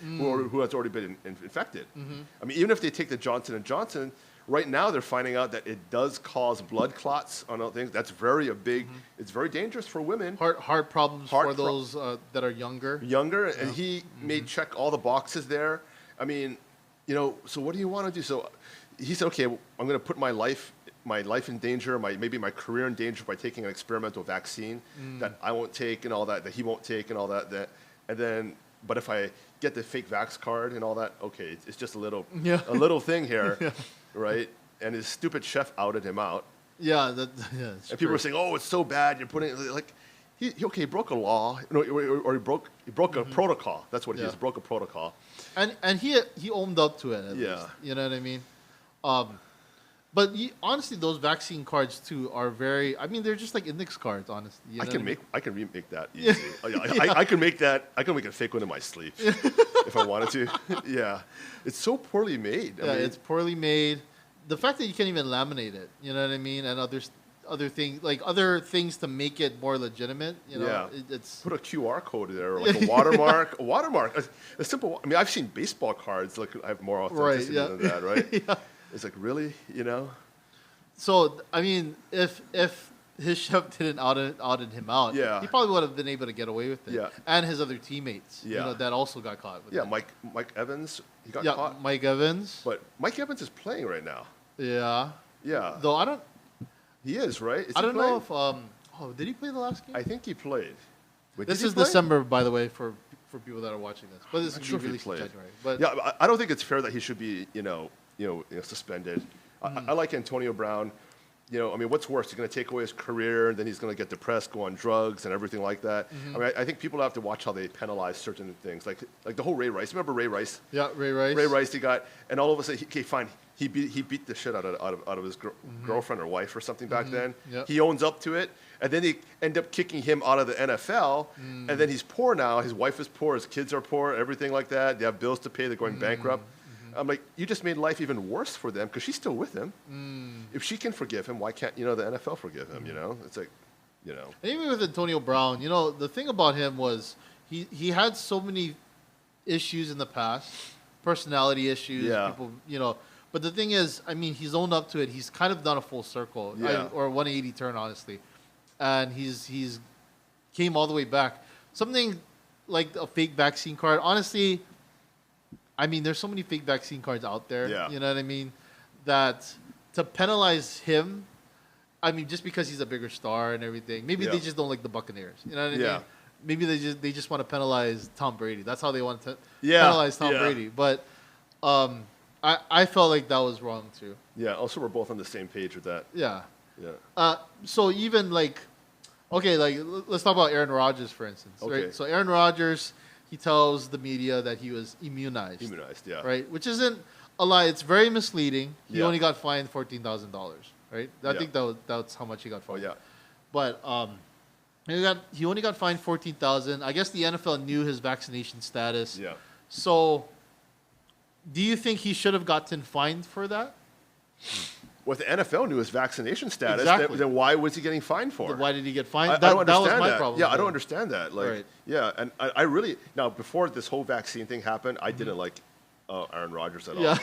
who has already been infected. I mean, even if they take the Johnson & Johnson, right now they're finding out that it does cause blood clots on other things. That's it's very dangerous for women. Heart problems for those that are younger. And he may check all the boxes there. I mean, so what do you want to do? So he said, okay, I'm going to put my life in danger, maybe my career in danger by taking an experimental vaccine that I won't take and all that he won't take and all that. And then, but if I get the fake vax card and all that, okay, it's just a little thing here, right? And his stupid chef outed him out. Yeah, and people were saying, oh, it's so bad. You're putting like he broke a law, or he broke a protocol. That's what it is. Broke a protocol. And he owned up to it. At least, you know what I mean. But honestly, those vaccine cards too are very. I mean, they're just like index cards. Honestly, I can remake that easy. I can make that. I can make a fake one in my sleep if I wanted to. Yeah, it's so poorly made. I mean, it's poorly made. The fact that you can't even laminate it, you know what I mean, and other things to make it more legitimate. It's put a QR code there, or like a watermark. A simple. I mean, I've seen baseball cards. Like I have more authenticity than that, right? It's like, really, So, I mean, if his chef didn't outed him out, he probably would have been able to get away with it. Yeah. And his other teammates, that also got caught with it. Mike Evans, he got caught. Mike Evans. But Mike Evans is playing right now. Yeah. Yeah. Though I don't... He is, right? I don't know if... did he play the last game? I think he played. Wait, this is December, by the way, for people that are watching this. But this is released in January. But I don't think it's fair that he should be, suspended. I like Antonio Brown. I mean, what's worse? He's going to take away his career, and then he's going to get depressed, go on drugs, and everything like that. I mean, I think people have to watch how they penalize certain things, like the whole Ray Rice. Remember Ray Rice? Yeah, Ray Rice. Ray Rice, he got, and all of a sudden, okay, fine. He beat the shit out of his girlfriend or wife or something back then. Yep. He owns up to it, and then they end up kicking him out of the NFL. And then he's poor now. His wife is poor. His kids are poor. Everything like that. They have bills to pay. They're going bankrupt. I'm like, you just made life even worse for them because she's still with him. If she can forgive him, why can't the NFL forgive him? It's like, And even with Antonio Brown, the thing about him was he had so many issues in the past, personality issues. Yeah. People, But the thing is, I mean, he's owned up to it. He's kind of done a full circle, or a 180 turn, honestly, and he's came all the way back. Something like a fake vaccine card, honestly. I mean, there's so many fake vaccine cards out there. Yeah. You know what I mean? That to penalize him I mean, just because he's a bigger star and everything, maybe they just don't like the Buccaneers. You know what I mean? Maybe they just want to penalize Tom Brady. That's how they want to penalize Tom Brady. But I felt like that was wrong too. Yeah. Also, we're both on the same page with that. Yeah. Yeah. So even like, okay, like let's talk about Aaron Rodgers for instance. Okay. Right. So Aaron Rodgers, he tells the media that he was immunized. Immunized. Yeah. Right. Which isn't a lie. It's very misleading. He Yeah. only got fined $14,000. Right. I think that's how much he got fined. Oh yeah. But he only got fined $14,000. I guess the NFL knew his vaccination status. Yeah. So, do you think he should have gotten fined for that? Well, if the NFL knew his vaccination status, Exactly. then why was he getting fined for? Why did he get fined? I don't understand that was my that. problem. Yeah, I don't understand that. Like, Right. yeah, and I really now before this whole vaccine thing happened, I didn't like Aaron Rodgers at all. Yeah.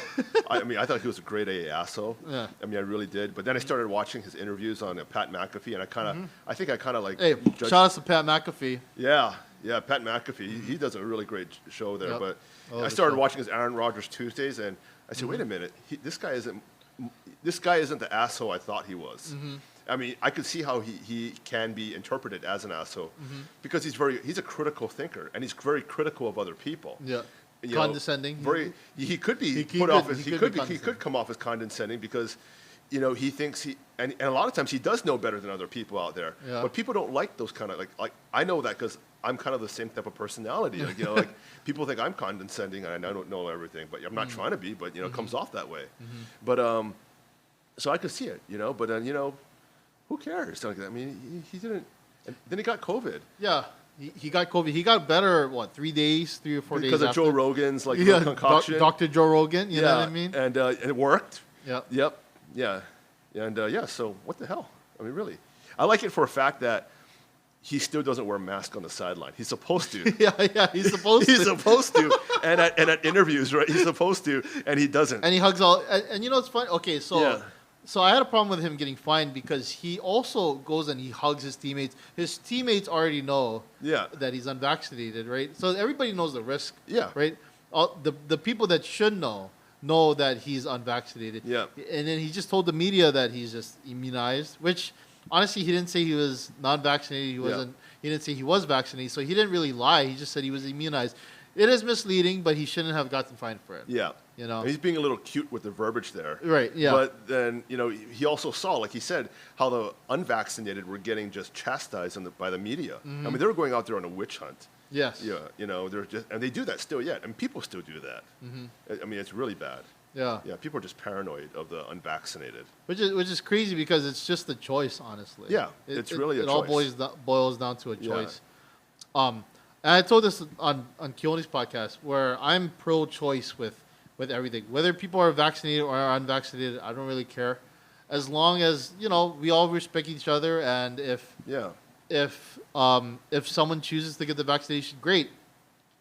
I mean, I thought he was a great A asshole. Yeah. I mean, I really did. But then I started watching his interviews on Pat McAfee, and I think I kind of like. Hey, judged, shout out to Pat McAfee. Yeah, Pat McAfee. He does a really great show there. Yep. But Oh, I started watching his Aaron Rodgers Tuesdays, and I said, wait a minute, this guy isn't the asshole I thought he was. I mean, I could see how he can be interpreted as an asshole because he's a critical thinker, and he's very critical of other people. Yeah. You Condescending. Know, he could be He put off as could be he condescending. could come off as condescending because he thinks and a lot of times he does know better than other people out there. Yeah. But people don't like those kind of like I know that because I'm kind of the same type of personality. Like, like people think I'm condescending and I don't know everything, but I'm not trying to be. But it comes off that way. But so I could see it. But then who cares? Like, I mean, he didn't. And then he got COVID. Yeah. He got COVID. He got better, 3 days, 3 or 4 days because of after. Joe Rogan's concoction. Dr. Joe Rogan, you know what I mean? And it worked. Yep. Yeah. And so what the hell? I mean, really. I like it for a fact that he still doesn't wear a mask on the sideline. He's supposed to. yeah, he's supposed to. He's supposed to. And at interviews, right? He's supposed to, and he doesn't. And he hugs all. And you know what's funny? Okay, so. Yeah. So I had a problem with him getting fined because he also goes and he hugs his teammates. His teammates already know that he's unvaccinated, right? So everybody knows the risk, right? The people that should know that he's unvaccinated. Yeah. And then he just told the media that he's just immunized, which honestly he didn't say he was non-vaccinated. He wasn't. He didn't say he was vaccinated, so he didn't really lie. He just said he was immunized. It is misleading, but he shouldn't have gotten fined for it. Yeah. And he's being a little cute with the verbiage there. Right, yeah. But then, he also saw, like he said, how the unvaccinated were getting just chastised by the media. I mean, they were going out there on a witch hunt. Yes. Yeah, they're just, and they do that still yet, and people still do that. I mean, it's really bad. Yeah. Yeah, people are just paranoid of the unvaccinated. Which is crazy because it's just a choice, honestly. Yeah, it's really a choice. It all boils down to a choice. And I told this on Keoni's podcast where I'm pro-choice with everything. Whether people are vaccinated or are unvaccinated, I don't really care. As long as, we all respect each other, and if someone chooses to get the vaccination, great.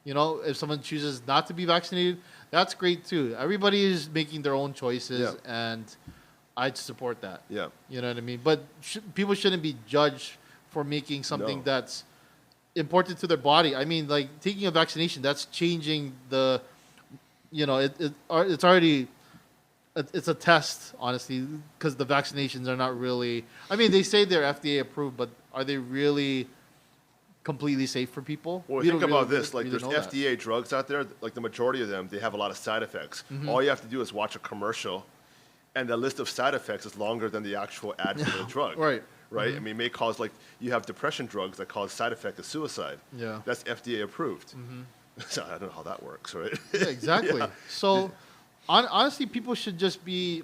If someone chooses not to be vaccinated, that's great too. Everybody is making their own choices, and I'd support that. Yeah. You know what I mean? But people shouldn't be judged for making something that's important to their body. I mean, like taking a vaccination, that's changing the, it's already, it's a test, honestly, because the vaccinations are not really, I mean, they say they're FDA approved, but are they really completely safe for people? Well, think about this. Like, there's FDA drugs out there. Like, the majority of them, they have a lot of side effects. All you have to do is watch a commercial, and the list of side effects is longer than the actual ad for the drug. Right. I mean, it may cause, you have depression drugs that cause side effect of suicide. Yeah. That's FDA approved. So I don't know how that works, right? Yeah, exactly. So, honestly, people should just be,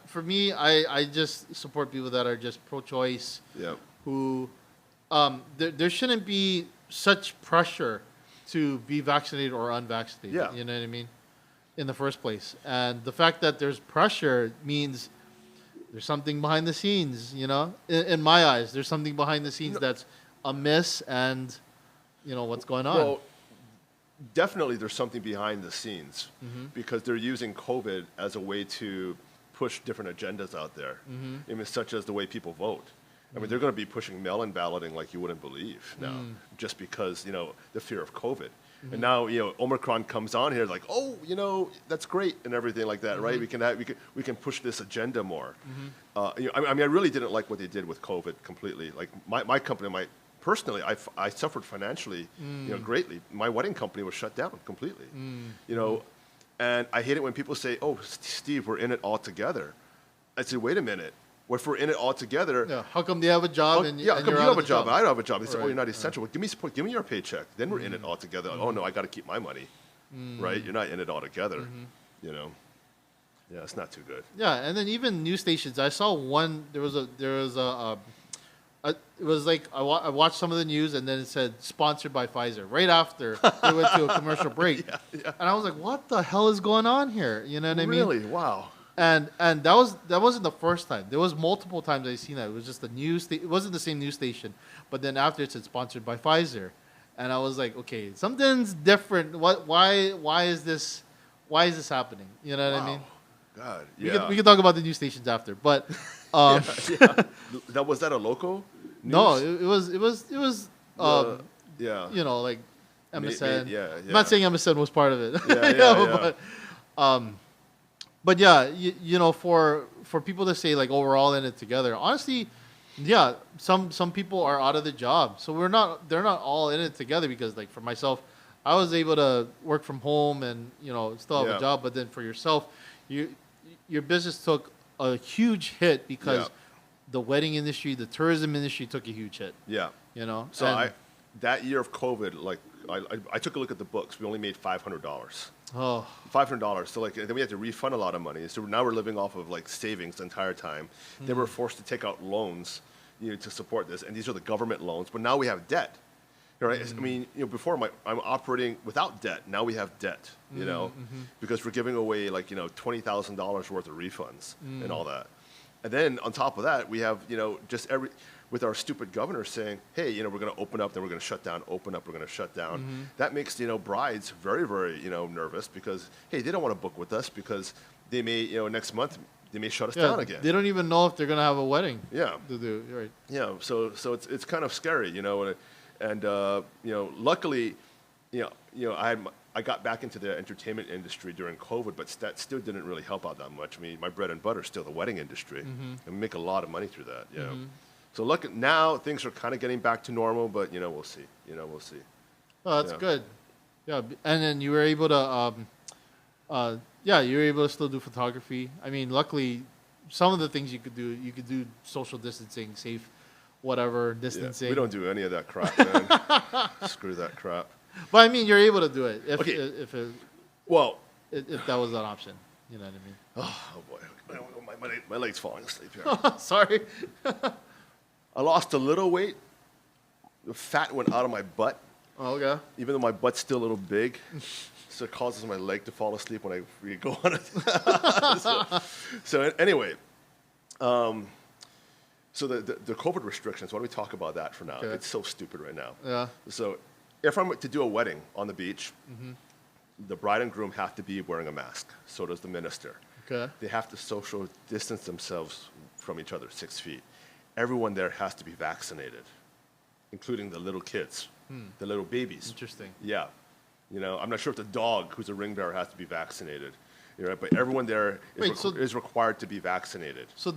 for me, I just support people that are just pro-choice. Yeah. Who, there shouldn't be such pressure to be vaccinated or unvaccinated. Yeah. You know what I mean? In the first place. And the fact that there's pressure means there's something behind the scenes, in my eyes, there's something behind the scenes that's amiss, and what's going on. Well, definitely there's something behind the scenes because they're using COVID as a way to push different agendas out there, even such as the way people vote. I mean, they're going to be pushing mail-in balloting like you wouldn't believe now, just because, the fear of COVID. And now, Omicron comes on here, like, oh, that's great and everything like that, right? We can push this agenda more. I really didn't like what they did with COVID completely. Like my company, personally, I suffered financially, greatly. My wedding company was shut down completely, and I hate it when people say, "Oh, Steve, we're in it all together." I said, "Wait a minute. Well, if we're in it all together, Yeah. How come they have a job and how and come you're you out have of a the job and I don't have a job?" They say, Right. "Oh, you're not essential. Well, give me support. Give me your paycheck. Then we're in it all together." Oh no, I got to keep my money, right? You're not in it all together, Yeah, it's not too good. Yeah, and then even news stations. I saw one. There was it was like I watched some of the news, and then it said sponsored by Pfizer. Right after they went to a commercial break, Yeah. and I was like, "What the hell is going on here?" You know what I mean? Really? Wow. And that wasn't the first time. There was multiple times I seen that. It was just the news. It wasn't the same news station, but then after it said sponsored by Pfizer, and I was like, okay, something's different. Why is this happening? You know what I mean? God. We Yeah. can talk about the news stations after, but Yeah. Was that a local news? no, it was Yeah. like MSN. yeah. I'm not saying MSN was part of it. Yeah. But yeah, for people to say like, oh, we're all in it together. Honestly, yeah, some people are out of the job, so they're not all in it together, because like for myself, I was able to work from home and still have a job, but then for yourself, your business took a huge hit because the wedding industry, the tourism industry took a huge hit. Yeah. So that year of COVID, like I took a look at the books. We only made $500. Oh, $500. So then we had to refund a lot of money. So now we're living off of like savings the entire time. They were forced to take out loans, to support this, and these are the government loans. But now we have debt, right? I mean, before I'm operating without debt. Now we have debt, because we're giving away like $20,000 worth of refunds and all that. And then on top of that, we have with our stupid governor saying, hey, we're going to open up, then we're going to shut down, open up, we're going to shut down. That makes, brides very, very, nervous, because, hey, they don't want to book with us because they may, next month, they may shut us down again. They don't even know if they're going to have a wedding. Yeah. To do, right. Yeah, so it's kind of scary, and luckily, I got back into the entertainment industry during COVID, but that still didn't really help out that much. I mean, my bread and butter is still the wedding industry, and we make a lot of money through that, So look, now things are kind of getting back to normal, but we'll see. We'll see. Oh, that's good. Yeah, and then you were able to, you were able to still do photography. I mean, luckily, some of the things you could do social distancing, safe, whatever distancing. Yeah, we don't do any of that crap, man. Screw that crap. But I mean, you're able to do it if if that was an option. You know what I mean? Oh boy, my leg's falling asleep here. Sorry. I lost a little weight. The fat went out of my butt. Oh, okay. Even though my butt's still a little big, so it causes my leg to fall asleep when I go on it. so anyway, so the COVID restrictions. Why don't we talk about that for now? Okay. It's so stupid right now. Yeah. So if I'm to do a wedding on the beach, the bride and groom have to be wearing a mask. So does the minister. Okay. They have to social distance themselves from each other 6 feet. Everyone there has to be vaccinated, including the little kids, the little babies. Interesting. Yeah. I'm not sure if the dog, who's a ring bearer, has to be vaccinated. Right? But everyone there is required to be vaccinated. So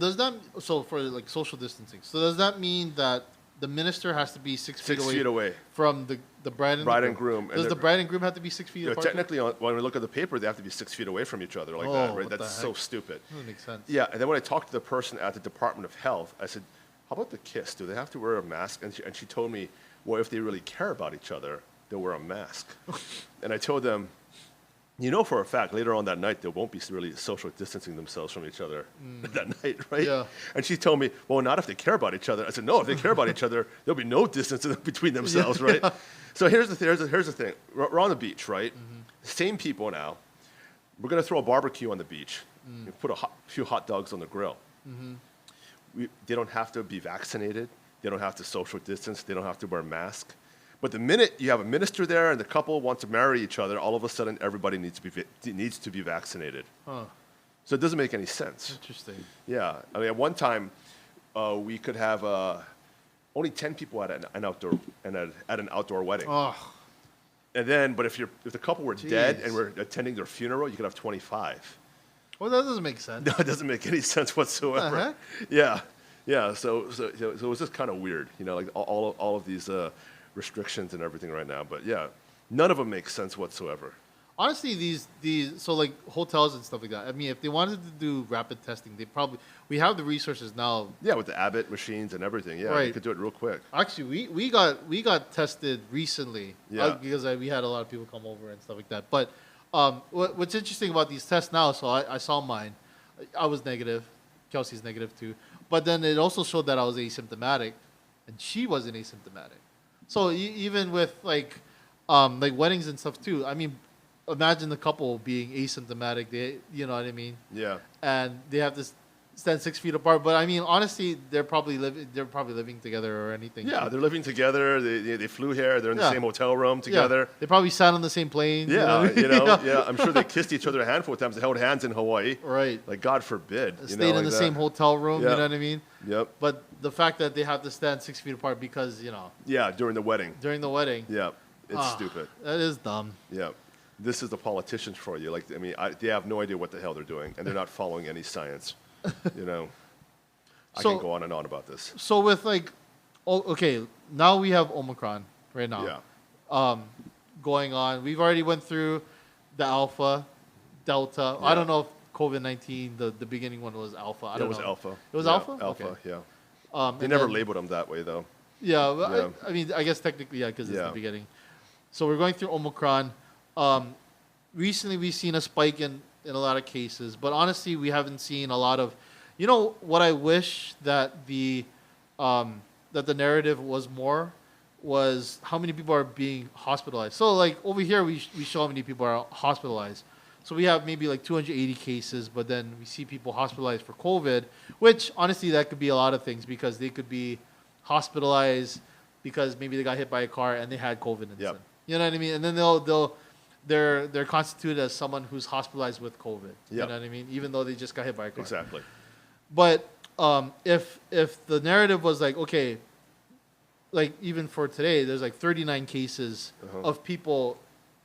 for like social distancing, so does that mean that the minister has to be 6 feet away from the bride and groom? Does the bride and groom have to be 6 feet apart? Technically, when we look at the paper, they have to be 6 feet away from each other like that, right? That's so stupid. That makes sense. Yeah, and then when I talked to the person at the Department of Health, I said, how about the kiss? Do they have to wear a mask? And she told me, well, if they really care about each other, they'll wear a mask. And I told them, for a fact, later on that night, they won't be really social distancing themselves from each other that night, right? Yeah. And she told me, well, not if they care about each other. I said, no, if they care about each other, there'll be no distance between themselves, right? Yeah. So here's the thing. We're on the beach, right? Same people now. We're going to throw a barbecue on the beach. Put a few hot dogs on the grill. They don't have to be vaccinated. They don't have to social distance. They don't have to wear a mask. But the minute you have a minister there and the couple wants to marry each other, all of a sudden everybody needs to be vaccinated. Huh. So it doesn't make any sense. Interesting. Yeah. I mean, at one time, we could have only 10 people at an outdoor wedding. Oh. And then, but if the couple were dead Jeez. and were attending their funeral, you could have 25. Well, that doesn't make sense. No, it doesn't make any sense whatsoever. heck? Yeah. So it was just kind of weird, like all of these restrictions and everything right now. But yeah, none of them make sense whatsoever. Honestly, these so like hotels and stuff like that. I mean, if they wanted to do rapid testing, we have the resources now. Yeah, with the Abbott machines and everything. Yeah, Right. you could do it real quick. Actually, we got tested recently. Yeah. Because we had a lot of people come over and stuff like that. But what's interesting about these tests now? So I saw mine. I was negative. Kelsey's negative too. But then it also showed that I was asymptomatic, and she wasn't asymptomatic. So even with like weddings and stuff too. I mean, imagine the couple being asymptomatic. You know what I mean? Yeah. And they have to stand 6 feet apart. But I mean, honestly, they're probably living together or anything. Yeah, they're living together. They flew here. They're in the same hotel room together. Yeah. They probably sat on the same plane. Yeah, you know? yeah. I'm sure they kissed each other a handful of times. They held hands in Hawaii. Right. Like, God forbid. Stayed in the same hotel room. Yeah. You know what I mean? Yep. But the fact that they have to stand 6 feet apart because Yeah, during the wedding. during the wedding. Yeah, it's stupid. That is dumb. Yeah. This is the politicians for you. Like, I mean, they have no idea what the hell they're doing, and they're not following any science. I So- can go on and on about this. So with okay, now we have Omicron right now. Yeah. Going on. We've already went through the Alpha, Delta. Yeah. I don't know if COVID-19, the beginning one was Alpha. I It don't was know. Alpha. It was Yeah, Alpha? Alpha, Okay. yeah. They and never then- labeled them that way, though. Yeah, but Yeah. I mean, I guess technically, yeah, because it's Yeah. the beginning. So we're going through Omicron. Recently, we've seen a spike in a lot of cases, but honestly, we haven't seen a lot of. You know what I wish that the narrative was more was how many people are being hospitalized. So like over here, we show how many people are hospitalized. So we have maybe like 280 cases, but then we see people hospitalized for COVID, which honestly that could be a lot of things because they could be hospitalized because maybe they got hit by a car and they had COVID instead. Yep. You know what I mean? And then they're constituted as someone who's hospitalized with COVID. You Yep. know what I mean? Even though they just got hit by a car. Exactly. But if the narrative was like, okay, like even for today, there's like 39 cases of people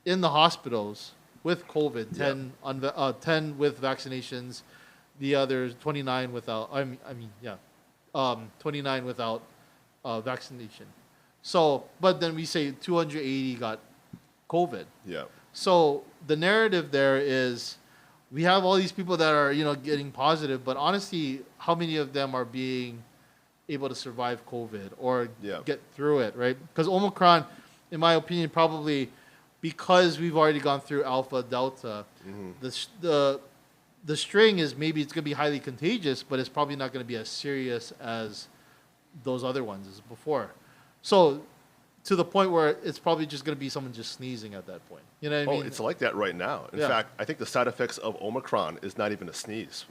in the hospitals with COVID, 10 with vaccinations, the others 29 without. 29 without vaccination. So, but then we say 280 got COVID. Yeah. So the narrative there is we have all these people that are, getting positive, but honestly, how many of them are being able to survive COVID or get through it, right? Because Omicron, in my opinion, probably because we've already gone through Alpha, Delta, the string is maybe it's going to be highly contagious, but it's probably not going to be as serious as those other ones as before. So to the point where it's probably just going to be someone just sneezing at that point. You know what I mean? It's like that right now. In fact, I think the side effects of Omicron is not even a sneeze.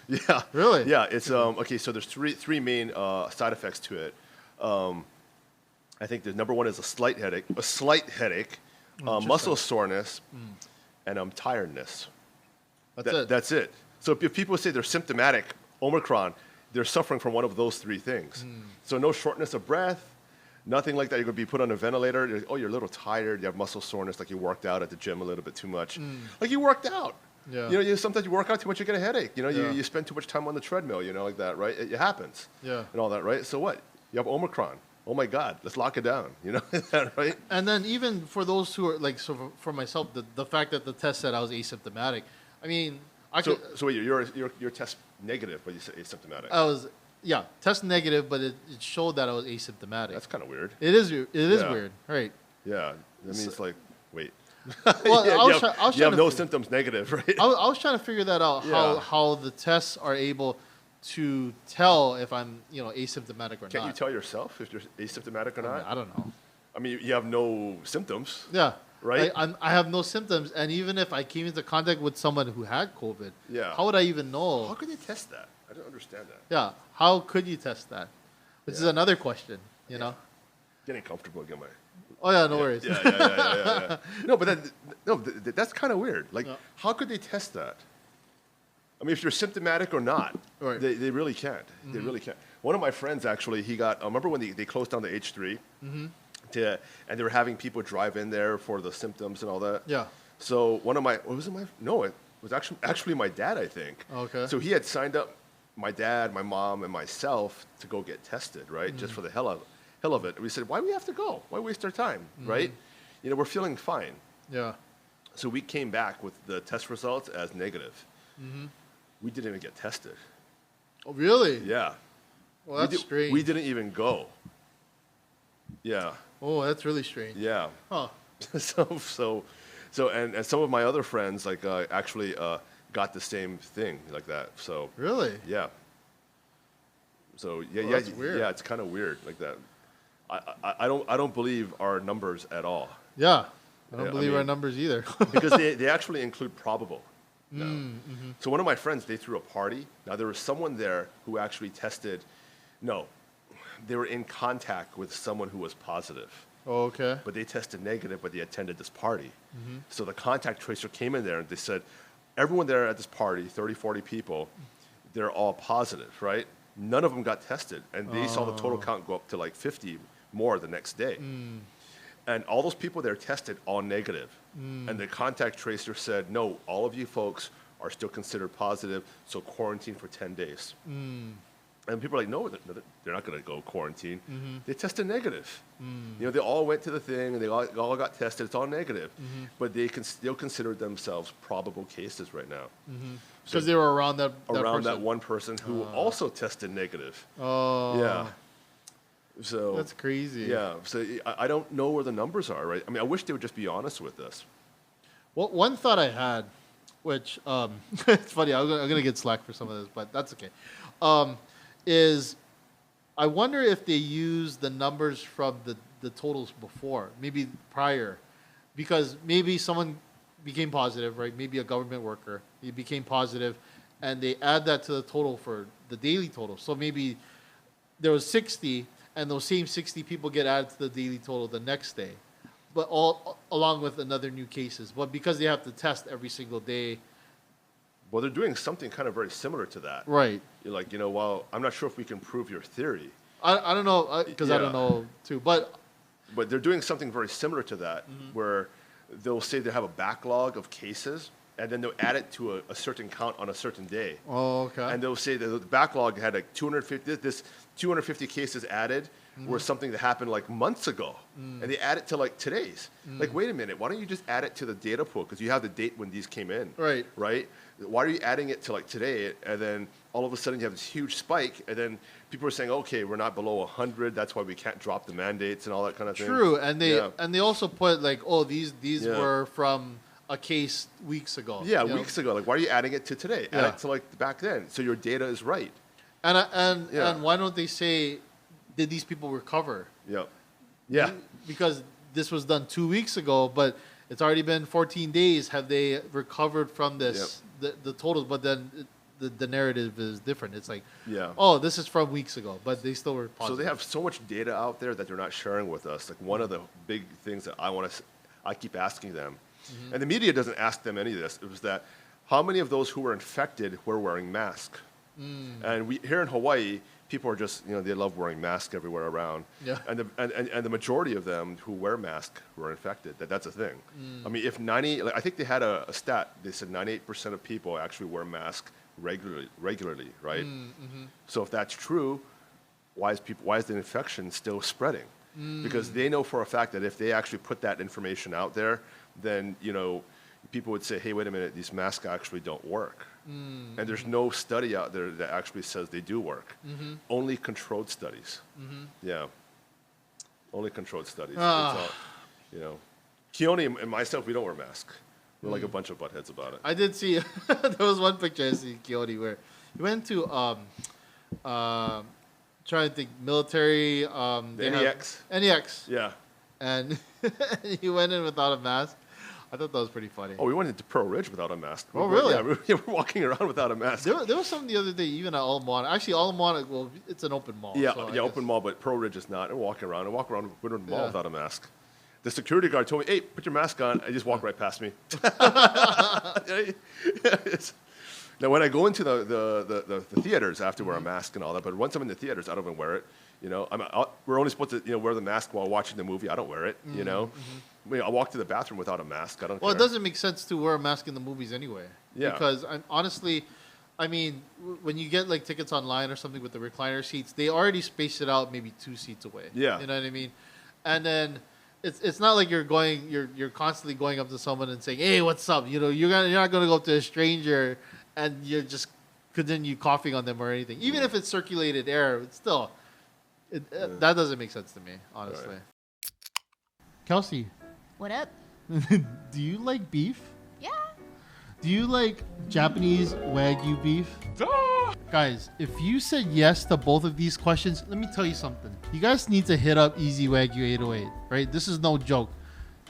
Yeah. Really? Yeah. It's okay. So there's three main side effects to it. I think the number one is a slight headache, muscle soreness, and tiredness. That's it. So if people say they're symptomatic Omicron, they're suffering from one of those three things. So no shortness of breath. Nothing like that. You're going to be put on a ventilator. You're a little tired. You have muscle soreness, like you worked out at the gym a little bit too much. Like you worked out. Yeah. Sometimes you work out too much, you get a headache. You spend too much time on the treadmill, like that, right? It happens. Yeah. And all that, right? So what? You have Omicron. Oh my God, let's lock it down. Right? And then even for those who are like, so for myself, the fact that the test said I was asymptomatic, I mean, So wait, you're test negative, but you said asymptomatic. I was, test negative, but it showed that I was asymptomatic. That's kind of weird. It is weird, right? Yeah. That means like, wait. Well, you have no symptoms negative, right? I was trying to figure that out, how the tests are able to tell if I'm, asymptomatic or not. Can't you tell yourself if you're asymptomatic or not? I don't know. I mean, you have no symptoms. Yeah. Right? I have no symptoms, and even if I came into contact with someone who had COVID, how would I even know? How could they test that? I don't understand that. Yeah, how could you test that? Which is another question, Getting comfortable again, my. Oh yeah, no worries. Yeah. No, but that's kind of weird. Like, how could they test that? I mean, if you're symptomatic or not, Right. they really can't. They really can't. One of my friends actually, he got. Remember when they closed down the H3? and they were having people drive in there for the symptoms and all that. Yeah. So one of my, it was actually my dad, I think. Okay. So he had signed up my dad, my mom, and myself to go get tested, right? Just for the hell of it. And we said, why do we have to go? Why waste our time, right? You know, we're feeling fine. Yeah. So we came back with the test results as negative. We didn't even get tested. Oh, really? Yeah. Well, that's strange. We didn't even go. Yeah. Oh, that's really strange. Yeah. Huh. So, and some of my other friends actually got the same thing like that. So. Really? Yeah. So That's weird. Yeah, it's kind of weird like that. I don't believe our numbers at all. Yeah. I don't believe our numbers either. Because they actually include probable. No. So one of my friends, they threw a party. Now there was someone there who actually tested. No, they were in contact with someone who was positive. Oh, okay. But they tested negative, but they attended this party. So the contact tracer came in there and they said, everyone there at this party, 30, 40 people, they're all positive, right? None of them got tested. And they saw the total count go up to like 50 more the next day. And all those people there tested all negative. And the contact tracer said, no, all of you folks are still considered positive, so quarantine for 10 days. And people are like, no, they're not going to go quarantine. They tested negative. You know, they all went to the thing, and they all got tested. It's all negative. But they can still consider themselves probable cases right now. Because they were around that around person. that one person who also tested negative. Oh. Yeah. So that's crazy. Yeah. So I don't know where the numbers are, right? I mean, I wish they would just be honest with us. Well, one thought I had, which it's funny, I'm gonna get slack for some of this, but that's okay. Is I wonder if they use the numbers from the totals before, maybe prior, because maybe someone became positive, right? Maybe a government worker, he became positive, and they add that to the total for the daily total. So maybe there was 60, and those same 60 people get added to the daily total the next day, but all along with another new cases. But because they have to test every single day. Well, they're doing something kind of very similar to that. Right. You're like, well, I'm not sure if we can prove your theory. I don't know, because I don't know, too. But they're doing something very similar to that, where they'll say they have a backlog of cases, and then they'll add it to a certain count on a certain day. Oh, okay. And they'll say that the backlog had like 250 cases added were something that happened like months ago. And they add it to like today's. Like, wait a minute, why don't you just add it to the data pool? Because you have the date when these came in. Right. Right? Why are you adding it to like today? And then all of a sudden you have this huge spike, and then people are saying, okay, we're not below 100. That's why we can't drop the mandates and all that kind of thing. True. And they also put like, oh, these were from a case weeks ago. Yeah, weeks ago. Like, why are you adding it to today? Add it to like back then, so your data is right. And why don't they say, did these people recover? Yeah. Because this was done 2 weeks ago, but it's already been 14 days. Have they recovered from this? The totals, but then the narrative is different. It's like, oh, this is from weeks ago, but they still were positive. So they have so much data out there that they're not sharing with us. Like, one of the big things that I keep asking them, and the media doesn't ask them any of this, it was that how many of those who were infected were wearing masks? And here in Hawaii, people are just, they love wearing masks everywhere around. Yeah. And the majority of them who wear masks were infected. That's a thing. I mean, I think they had a stat. They said 98% of people actually wear masks regularly, right? So if that's true, why is the infection still spreading? Because they know for a fact that if they actually put that information out there, then, people would say, hey, wait a minute, these masks actually don't work. And there's no study out there that actually says they do work. Only controlled studies. Yeah. Only controlled studies. It's all, Keoni and myself, we don't wear masks. We're like a bunch of buttheads about it. I did see, there was one picture I see Keoni where he went to, trying to think, military. NEX. NEX. Yeah. And he went in without a mask. I thought that was pretty funny. Oh, we went into Pearl Ridge without a mask. Oh, really? Yeah, we're walking around without a mask. There was something the other day, even at Ala Moana. Actually, Ala Moana, well, it's an open mall. Yeah, so open mall, but Pearl Ridge is not. And walk around the mall without a mask. The security guard told me, hey, put your mask on. I just walked right past me. Now, when I go into the theaters, I have to wear a mask and all that. But once I'm in the theaters, I don't even wear it. We're only supposed to wear the mask while watching the movie. I don't wear it. I mean, I walk to the bathroom without a mask. I don't. Well, care. it doesn't make sense to wear a mask in the movies anyway. Yeah. Because honestly, I mean, when you get like tickets online or something with the recliner seats, they already space it out maybe 2 seats away. Yeah. You know what I mean? And then it's not like you're constantly going up to someone and saying, "Hey, what's up?" You're not going to go up to a stranger and you're just continue coughing on them or anything. Even if it's circulated air, it's still that doesn't make sense to me, honestly. Right. Kelsey, What up? do you like beef? Yeah. Do you like Japanese Wagyu beef? Guys, if you said yes to both of these questions, let me tell you something. You guys need to hit up Easy Wagyu 808, right? This is no joke.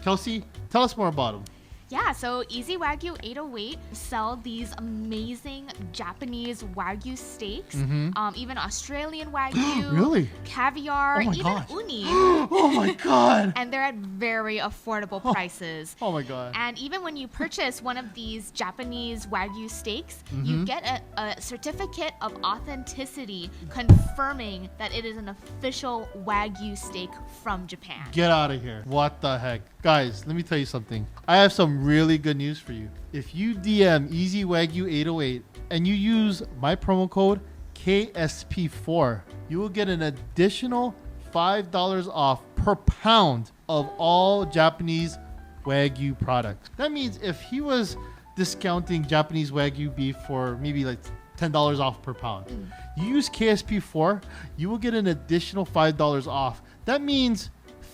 Kelsey, tell us more about them. Yeah, so Easy Wagyu 808 sell these amazing Japanese Wagyu steaks, even Australian Wagyu, Really? caviar, Oh my even gosh. uni. Oh my God. And they're at very affordable prices. Oh my God. And even when you purchase one of these Japanese Wagyu steaks, you get a certificate of authenticity confirming that it is an official Wagyu steak from Japan. Get out of here. What the heck? Guys, let me tell you something. I have some really good news for you. If you DM Easy Wagyu 808 and you use my promo code KSP4, you will get an additional $5 off per pound of all Japanese Wagyu products. That means if he was discounting Japanese Wagyu beef for maybe like $10 off per pound, you use KSP4, you will get an additional $5 off. That means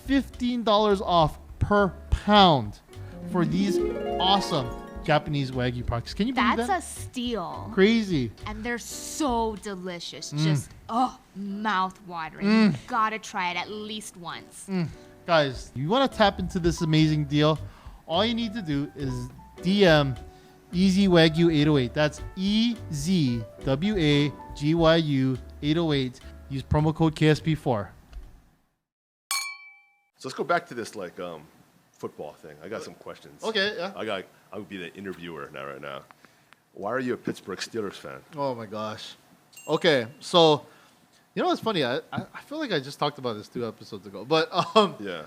$15 off per pound for these awesome Japanese Wagyu products. Can you believe That's that? a steal. Crazy. And they're so delicious. Just, mouth watering. You gotta try it at least once. Guys, you want to tap into this amazing deal? All you need to do is DM Easy Wagyu 808. That's EZWAGYU 808. Use promo code KSP4. So let's go back to this football thing. I got some questions. Okay, yeah. I would be the interviewer right now. Why are you a Pittsburgh Steelers fan? Oh my gosh. Okay, so you know what's funny? I feel like I just talked about this 2 episodes ago, but Yeah.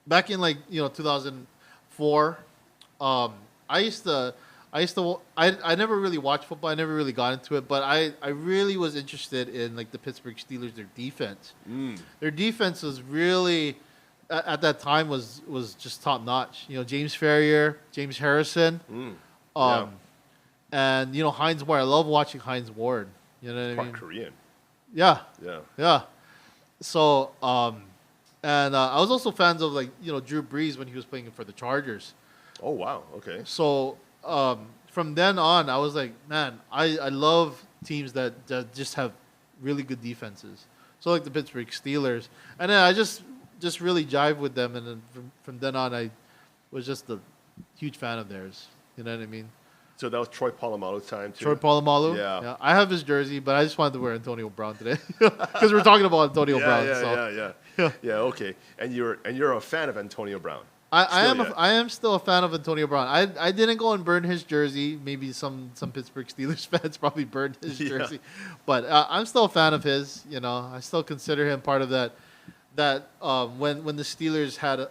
back in 2004, I never really watched football. I never really got into it, but I really was interested in the Pittsburgh Steelers, their defense. Their defense was really at that time was just top notch. James Ferrier, James Harrison, and Hines Ward. I love watching Hines Ward. You know what I mean? Korean. Yeah. Yeah. Yeah. So and I was also fans of Drew Brees when he was playing for the Chargers. Oh wow. Okay. So from then on, I was like, man, I love teams that just have really good defenses. So the Pittsburgh Steelers, and then I just really jive with them, and then from then on, I was just a huge fan of theirs. You know what I mean? So that was Troy Polamalu's time too. Troy Polamalu. Yeah. I have his jersey, but I just wanted to wear Antonio Brown today because we're talking about Antonio Brown. Yeah. Okay. And you're a fan of Antonio Brown. I am still a fan of Antonio Brown. I didn't go and burn his jersey. Maybe some Pittsburgh Steelers fans probably burned his jersey, but I'm still a fan of his. I still consider him part of that when the Steelers had a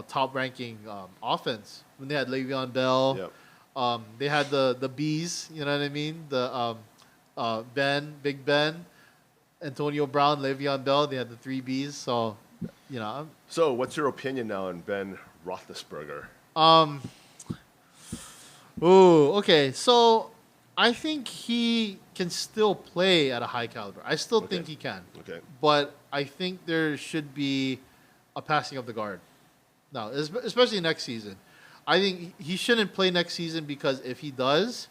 top ranking offense, when they had Le'Veon Bell. Yep. They had the Bees. You know what I mean? The Big Ben, Antonio Brown, Le'Veon Bell. They had the 3 Bs. So So what's your opinion now on Ben Roethlisberger? Okay. So I think he can still play at a high caliber. I still think he can. Okay. But I think there should be a passing of the guard. Now, especially next season. I think he shouldn't play next season because if he does,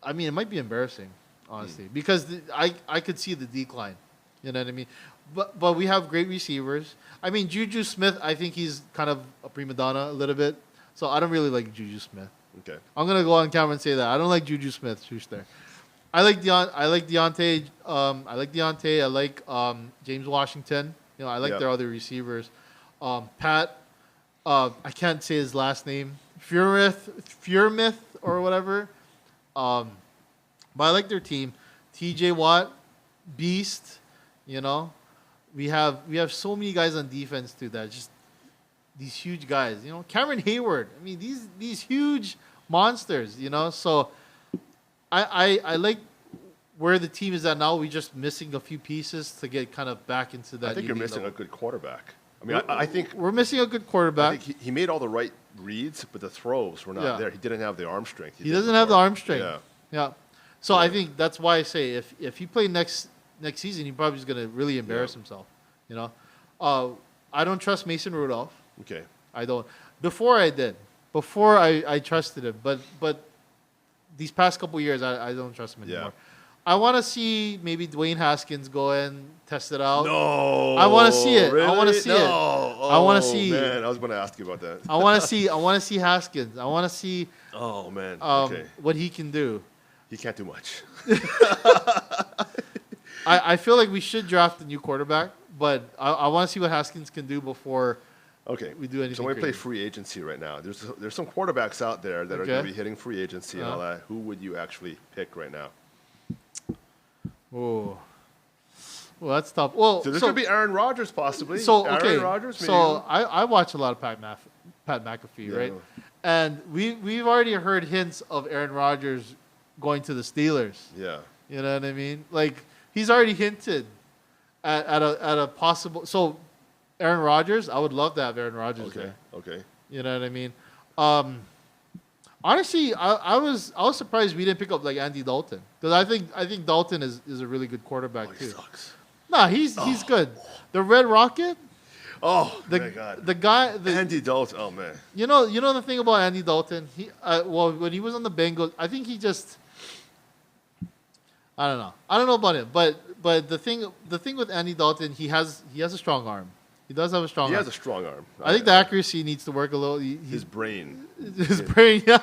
I mean, it might be embarrassing, honestly, because I could see the decline. You know what I mean? But we have great receivers. I mean, Juju Smith, I think he's kind of a prima donna a little bit. So I don't really like Juju Smith. Okay. I'm gonna go on camera and say that I don't like Juju Smith. Schuster. I like Deontay. I like Deontay. I like James Washington. I like their other receivers. Pat. I can't say his last name. Furmith or whatever. But I like their team. TJ Watt, beast. You know, we have so many guys on defense too that just these huge guys. You know, Cameron Hayward. I mean, these huge monsters. You know, so I like where the team is at now. We're just missing a few pieces to get kind of back into that. I think you're missing a good quarterback. I mean, I think we're missing a good quarterback. I think he made all the right reads, but the throws were not there. He didn't have the arm strength. He doesn't have the arm strength. Yeah. Yeah. So I think that's why I say if he played next season, he probably is going to really embarrass himself. You know, I don't trust Mason Rudolph. Okay. I don't. Before I did. Before I trusted him, but these past couple years I don't trust him anymore. I want to see maybe Dwayne Haskins go and test it out. No, I want to see it. Really? I want to see it. Oh, I want to see. Man, I was going to ask you about that. I want to see. I want to see Haskins. I want to see. Oh man. What he can do. He can't do much. I feel like we should draft a new quarterback, but I want to see what Haskins can do before. Okay. We do anything. So when we play free agency right now, there's some quarterbacks out there that are going to be hitting free agency and all that. Who would you actually pick right now? Oh, well, that's tough. Well, so this could be Aaron Rodgers possibly. So Aaron Rodgers. Maybe. So I watch a lot of Pat McAfee, right? And we've already heard hints of Aaron Rodgers going to the Steelers. Yeah. You know what I mean? Like he's already hinted at a possible. So Aaron Rodgers, I would love to have Aaron Rodgers there. Okay. You know what I mean? Honestly, I was surprised we didn't pick up like Andy Dalton because I think Dalton is a really good quarterback too. He sucks. Nah, he's good. The Red Rocket. Oh my God. The guy. Andy Dalton. Oh man. You know the thing about Andy Dalton. He when he was on the Bengals, I think he just. I don't know about him, but the thing with Andy Dalton, he has a strong arm. He does have a strong arm. He has a strong arm. I think the accuracy needs to work a little. His brain. His brain, yeah.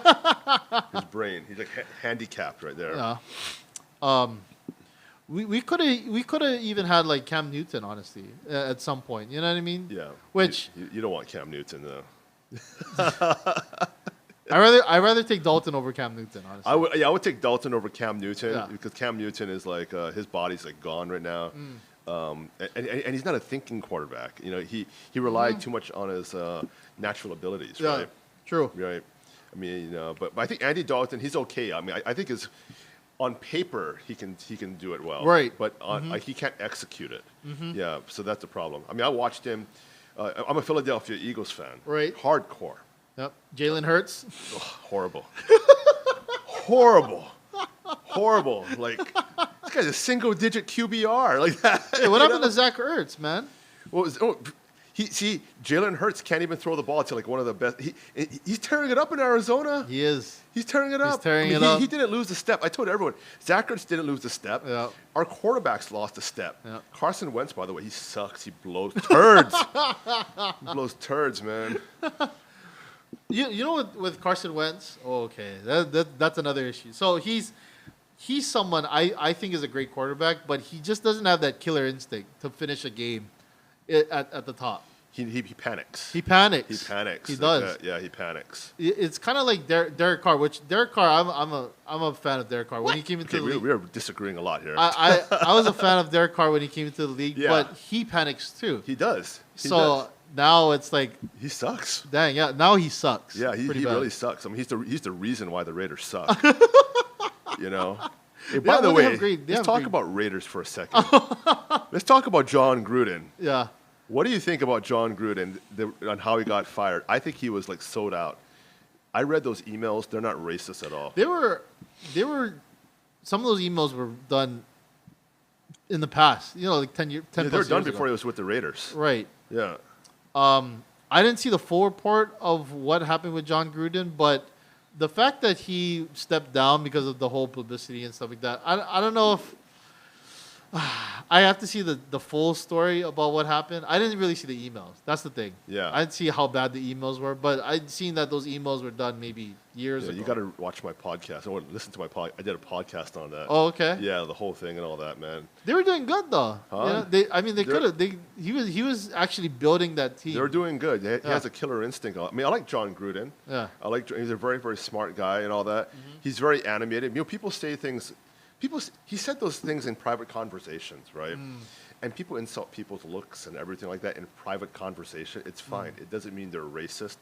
His brain. He's like handicapped right there. Yeah. We could have even had like Cam Newton, honestly, at some point. You know what I mean? Yeah. Which you don't want Cam Newton though. I rather take Dalton over Cam Newton, honestly. I would take Dalton over Cam Newton because Cam Newton is like his body's like gone right now. And he's not a thinking quarterback. You know, he relied too much on his natural abilities, right? True. Right. I mean, you know, but I think Andy Dalton, he's okay. I mean, I think on paper he can do it well, right? But like, he can't execute it. Yeah, so that's the problem. I mean, I watched him. I'm a Philadelphia Eagles fan. Right. Hardcore. Yep. Jalen Hurts. Oh, horrible. Horrible. Like, this guy's a single-digit QBR. Like that. Hey, what happened to Zach Ertz, man? Jalen Hurts can't even throw the ball to like one of the best. He's tearing it up in Arizona. He is. He's tearing it up. He didn't lose a step. I told everyone, Zach Ertz didn't lose a step. Yeah. Our quarterbacks lost a step. Yeah. Carson Wentz, by the way, he sucks. He blows turds. He blows turds, man. You know with Carson Wentz? Oh, okay, that's another issue. So he's someone I think is a great quarterback, but he just doesn't have that killer instinct to finish a game at the top. He panics. He panics. He does. Yeah, he panics. It's kind of like Derek Carr, which Derek Carr, I'm a fan of Derek Carr. When he came into the league, we are disagreeing a lot here. I was a fan of Derek Carr when he came into the league, but he panics too. He does. Now it's like he sucks. Dang, yeah. Now he sucks. Yeah, he really sucks. I mean, he's the reason why the Raiders suck. You know. Hey, by the way, let's talk about Raiders for a second. Let's talk about John Gruden. Yeah. What do you think about John Gruden on how he got fired? I think he was like sold out. I read those emails. They're not racist at all. They were. Some of those emails were done in the past. You know, like 10 years. They were done before he was with the Raiders. Right. Yeah. I didn't see the full report of what happened with John Gruden, but the fact that he stepped down because of the whole publicity and stuff like that, I don't know if I have to see the full story about what happened. I didn't really see the emails. That's the thing. Yeah. I didn't see how bad the emails were, but I'd seen that those emails were done maybe years ago. You got to watch my podcast. I want to listen to my podcast. I did a podcast on that. Oh, okay. Yeah, the whole thing and all that, man. They were doing good though. Huh? They could have. He was actually building that team. They were doing good. He has a killer instinct. I mean, I like John Gruden. Yeah. He's a very, very smart guy and all that. He's very animated. People say things. He said those things in private conversations, right? And people insult people's looks and everything like that in private conversation. It's fine. It doesn't mean they're racist.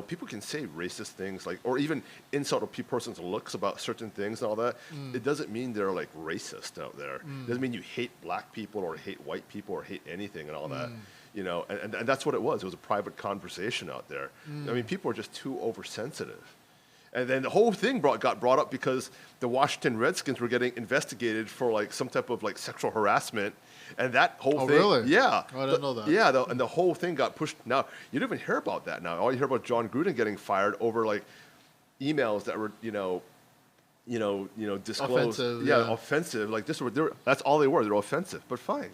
People can say racist things, or even insult a person's looks about certain things and all that. It doesn't mean they're like racist out there. It doesn't mean you hate black people or hate white people or hate anything and all that. And that's what it was. It was a private conversation out there. I mean, people are just too oversensitive. And then the whole thing got brought up because the Washington Redskins were getting investigated for some type of sexual harassment, and that whole thing. Really? Yeah. Oh, I didn't know that. Yeah, and the whole thing got pushed. Now you don't even hear about that now. All you hear about John Gruden getting fired over emails that were disclosed. Offensive. Yeah, offensive. That's all they were. They're offensive, but fine.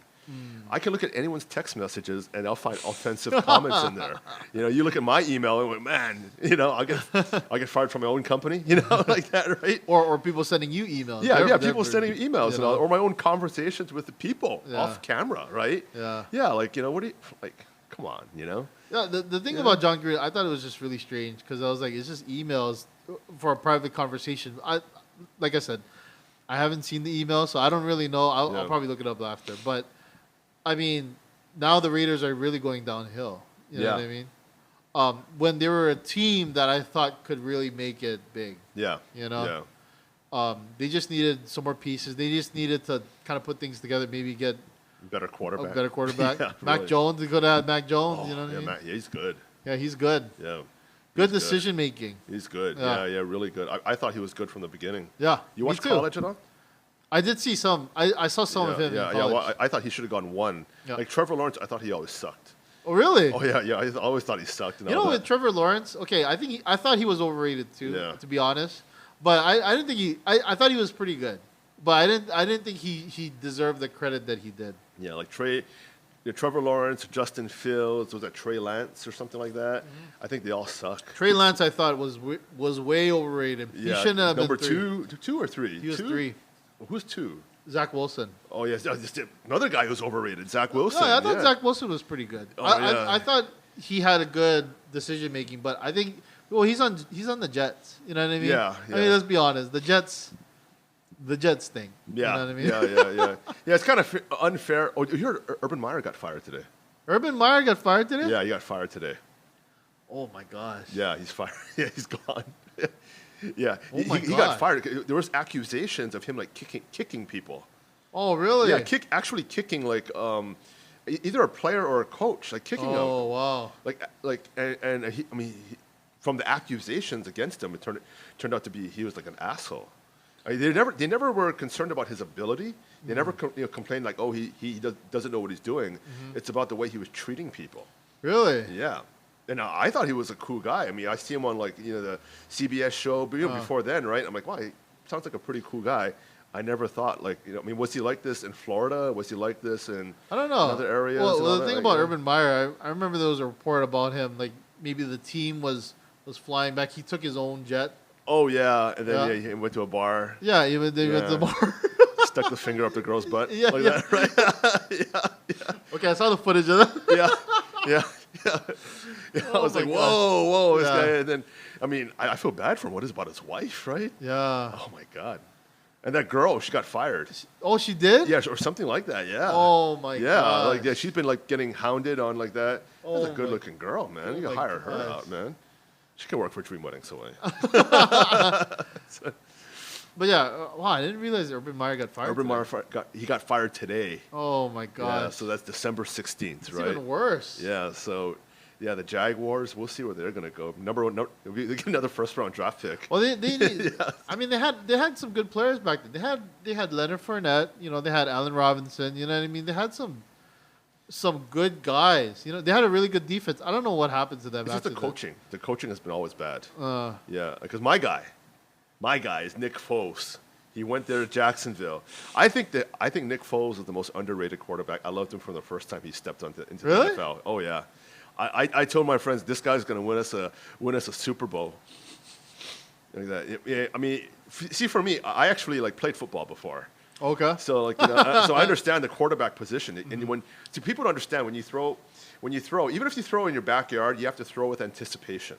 I can look at anyone's text messages and I'll find offensive comments in there. You look at my email and man, I get fired from my own company, like that, right? Or people sending you emails. Yeah, people sending emails or my own conversations with the people off camera, right? Yeah. Yeah, what do you come on, Yeah, the thing about John Gruden, I thought it was just really strange because I was like, it's just emails for a private conversation. Like I said, I haven't seen the email, so I don't really know. I'll probably look it up after, but. I mean, now the Raiders are really going downhill. You know what I mean? When they were a team that I thought could really make it big. Yeah. They just needed some more pieces. They just needed to kind of put things together, maybe get better quarterback. a better quarterback. Yeah, Mac really. Jones, they could have had Mac Jones. You know what I mean? Yeah, he's good. Yeah, he's good. Yeah. Good decision making. He's good. Yeah. Yeah, really good. I thought he was good from the beginning. Yeah. You watched college at all? I did see some. I saw some of him in college. Yeah. Well, I thought he should have gone one. Yeah. Like Trevor Lawrence, I thought he always sucked. Oh, really? Oh, yeah. I always thought he sucked. And With Trevor Lawrence, okay, I thought he was overrated too, to be honest. But I didn't think I thought he was pretty good. But I didn't think he deserved the credit that he did. Yeah, like Trevor Lawrence, Justin Fields, was that Trey Lance or something like that? I think they all suck. Trey Lance, I thought was way overrated. Yeah, he shouldn't have number been two or three. He was 3. Who's 2? Zach Wilson. Oh yes, another guy who's overrated, Zach Wilson. No, I thought Zach Wilson was pretty good. I thought he had a good decision making, but I think he's on the Jets. You know what I mean? Yeah. I mean, let's be honest, the Jets thing. Yeah. You know what I mean? Yeah. Yeah, it's kind of unfair. Oh, you heard Urban Meyer got fired today. Urban Meyer got fired today? Yeah, he got fired today. Oh my gosh. Yeah, he's fired. Yeah, he's gone. Yeah, oh my he got fired. There was accusations of him kicking people. Oh really? Yeah, actually kicking either a player or a coach, kicking them. Oh wow. From the accusations against him, it turned out to be he was like an asshole. They never were concerned about his ability. They never complained he doesn't know what he's doing. It's about the way he was treating people. Really? Yeah. And I thought he was a cool guy. I mean, I see him on the CBS show, but before then, right? I'm like, wow, he sounds like a pretty cool guy. I never thought was he like this in Florida? Was he like this in other areas? Well, the thing about Urban Meyer, I remember there was a report about him, maybe the team was flying back. He took his own jet. Oh yeah, and then he went to a bar. Yeah, they went to the bar. Stuck the finger up the girl's butt. That, right? Yeah. Okay, I saw the footage of that. Yeah. I was like, whoa, this guy. And then, I feel bad for him. What is about his wife, right? Yeah. Oh, my God. And that girl, she got fired. Oh, she did? Yeah, or something like that, yeah. Oh, my God. Yeah, she's been, getting hounded on like that. Oh, That's a good-looking girl, man. You gotta hire her out, man. She can work for Dream Wedding Away. But yeah, wow, I didn't realize Urban Meyer got fired. Urban Meyer got fired today. Oh, my God. Yeah, so that's December 16th, right? It's even worse. Yeah, so... Yeah, the Jaguars. We'll see where they're going to go. They get another first-round draft pick. Well, they need. They had some good players back then. They had Leonard Fournette. They had Allen Robinson. You know what I mean? They had some good guys. They had a really good defense. I don't know what happened to them. It's just the coaching. The coaching has been always bad. Yeah, because my guy is Nick Foles. He went there to Jacksonville. I think Nick Foles is the most underrated quarterback. I loved him from the first time he stepped into the NFL. Oh yeah. I told my friends, this guy's going to win us a Super Bowl. Like that. Yeah, see, for me, I actually played football before. Okay. So so I understand the quarterback position. And people don't understand when you throw, even if you throw in your backyard, you have to throw with anticipation.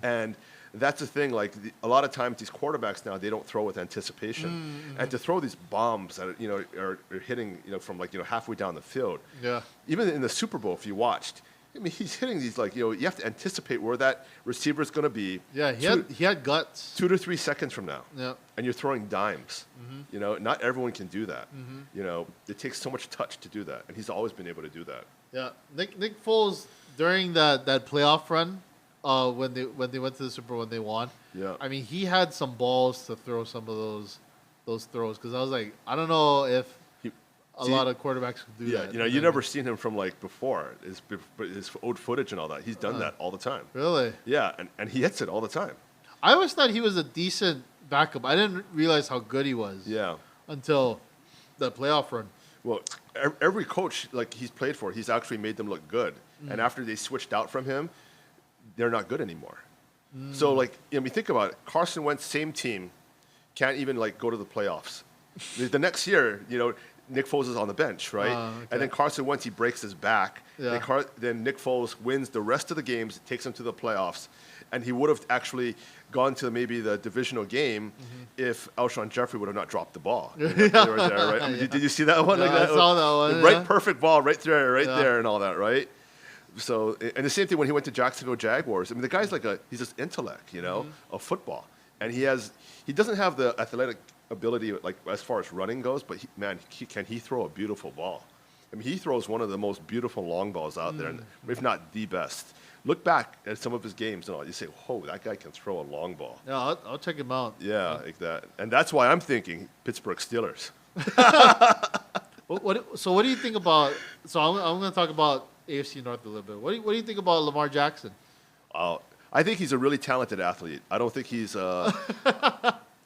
And That's the thing. Like a lot of times, these quarterbacks now they don't throw with anticipation, and to throw these bombs that are hitting from halfway down the field. Yeah. Even in the Super Bowl, if you watched, I mean, he's hitting these you have to anticipate where that receiver is going to be. Yeah, he had guts. 2 to 3 seconds from now. Yeah. And you're throwing dimes. Not everyone can do that. It takes so much touch to do that, and he's always been able to do that. Yeah, Nick Foles during that playoff run, when they went to the Super Bowl when they won. Yeah. I mean, he had some balls to throw some of those throws because I was like, I don't know if a lot of quarterbacks could do that. Yeah, you never seen him from before his old footage and all that. He's done that all the time. Really? Yeah, and he hits it all the time. I always thought he was a decent backup. I didn't realize how good he was. Yeah. Until the playoff run. Well, every coach he's played for, he's actually made them look good. And after they switched out from him, they're not good anymore. So think about it. Carson Wentz, same team, can't even go to the playoffs. The next year, Nick Foles is on the bench, right? Okay. And then Carson Wentz, he breaks his back. Yeah. Then Nick Foles wins the rest of the games, takes him to the playoffs. And he would have actually gone to maybe the divisional game if Alshon Jeffrey would have not dropped the ball. They were there, right? I mean, did you see that one? Yeah, like that? I saw that one. Right, perfect ball right there and all that, right? So, and the same thing when he went to Jacksonville Jaguars. I mean, the guy's he's this intellect, of football. And he doesn't have the athletic ability as far as running goes, but can he throw a beautiful ball? I mean, he throws one of the most beautiful long balls out there, if not the best. Look back at some of his games and all. You say, "Whoa, that guy can throw a long ball." Yeah, I'll check him out. Yeah, like that. And that's why I'm thinking Pittsburgh Steelers. So what do you think about? So I'm going to talk about AFC North a little bit. What do you think about Lamar Jackson? I think he's a really talented athlete. I don't think he's I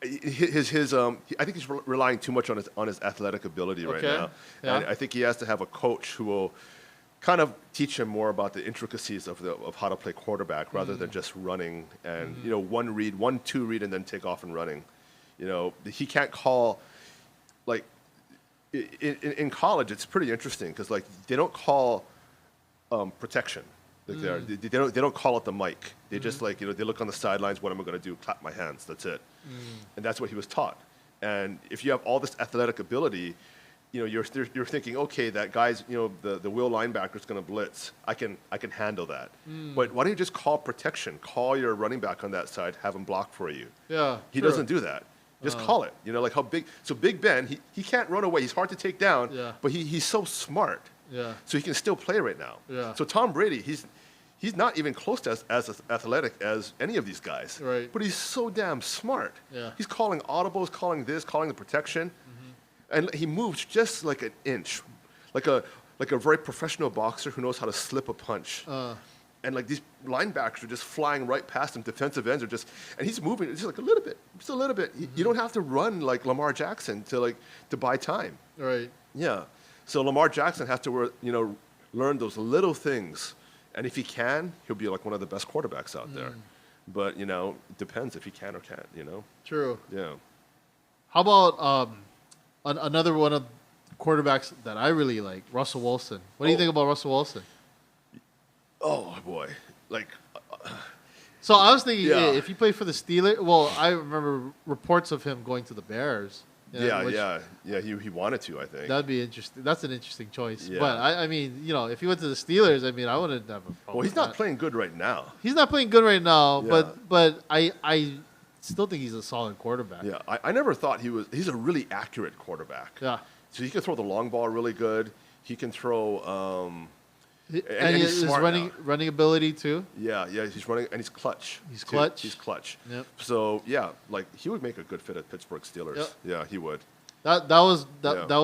think he's relying too much on his athletic ability right now. Yeah. And I think he has to have a coach who will kind of teach him more about the intricacies of how to play quarterback rather than just running and one, two read, and then take off and running. He can't call in college. It's pretty interesting because they don't call protection. They don't call it the mic. They just they look on the sidelines. What am I going to do? Clap my hands. That's it. And that's what he was taught. And if you have all this athletic ability, you're thinking, okay, that guy's the will linebacker is going to blitz. I can handle that. But why don't you just call protection? Call your running back on that side. Have him block for you. Yeah. He doesn't do that. Just call it. How big. So Big Ben, he can't run away. He's hard to take down. Yeah. But he's so smart. Yeah. So he can still play right now. Yeah. So Tom Brady, he's not even close to as athletic as any of these guys. Right. But he's so damn smart. Yeah. He's calling audibles, calling the protection, and he moves just like an inch, like a very professional boxer who knows how to slip a punch. And these linebackers are just flying right past him. Defensive ends are and he's moving just a little bit, just a little bit. You don't have to run like Lamar Jackson to buy time. Right. Yeah. So Lamar Jackson has to learn those little things. And if he can, he'll be one of the best quarterbacks out there. But, it depends if he can or can't, True. Yeah. How about another one of quarterbacks that I really like, Russell Wilson? What do you think about Russell Wilson? Oh, boy. So I was thinking, Yeah. if he played for the Steelers, well, I remember reports of him going to the Bears. Yeah. He wanted to, I think. That'd be interesting. That's an interesting choice. Yeah. But I mean, if he went to the Steelers, I wouldn't have a problem. Well, he's with not that. playing good right now. He's not playing good right now, Yeah. but I still think he's a solid quarterback. Yeah. I never thought he's a really accurate quarterback. Yeah. So he can throw the long ball really good. He can throw. And he's his smart running ability too. Yeah, he's running, and he's clutch. He's too. clutch? He's clutch. Yep. So, yeah, he would make a good fit at Pittsburgh Steelers. Yep. Yeah, he would. That was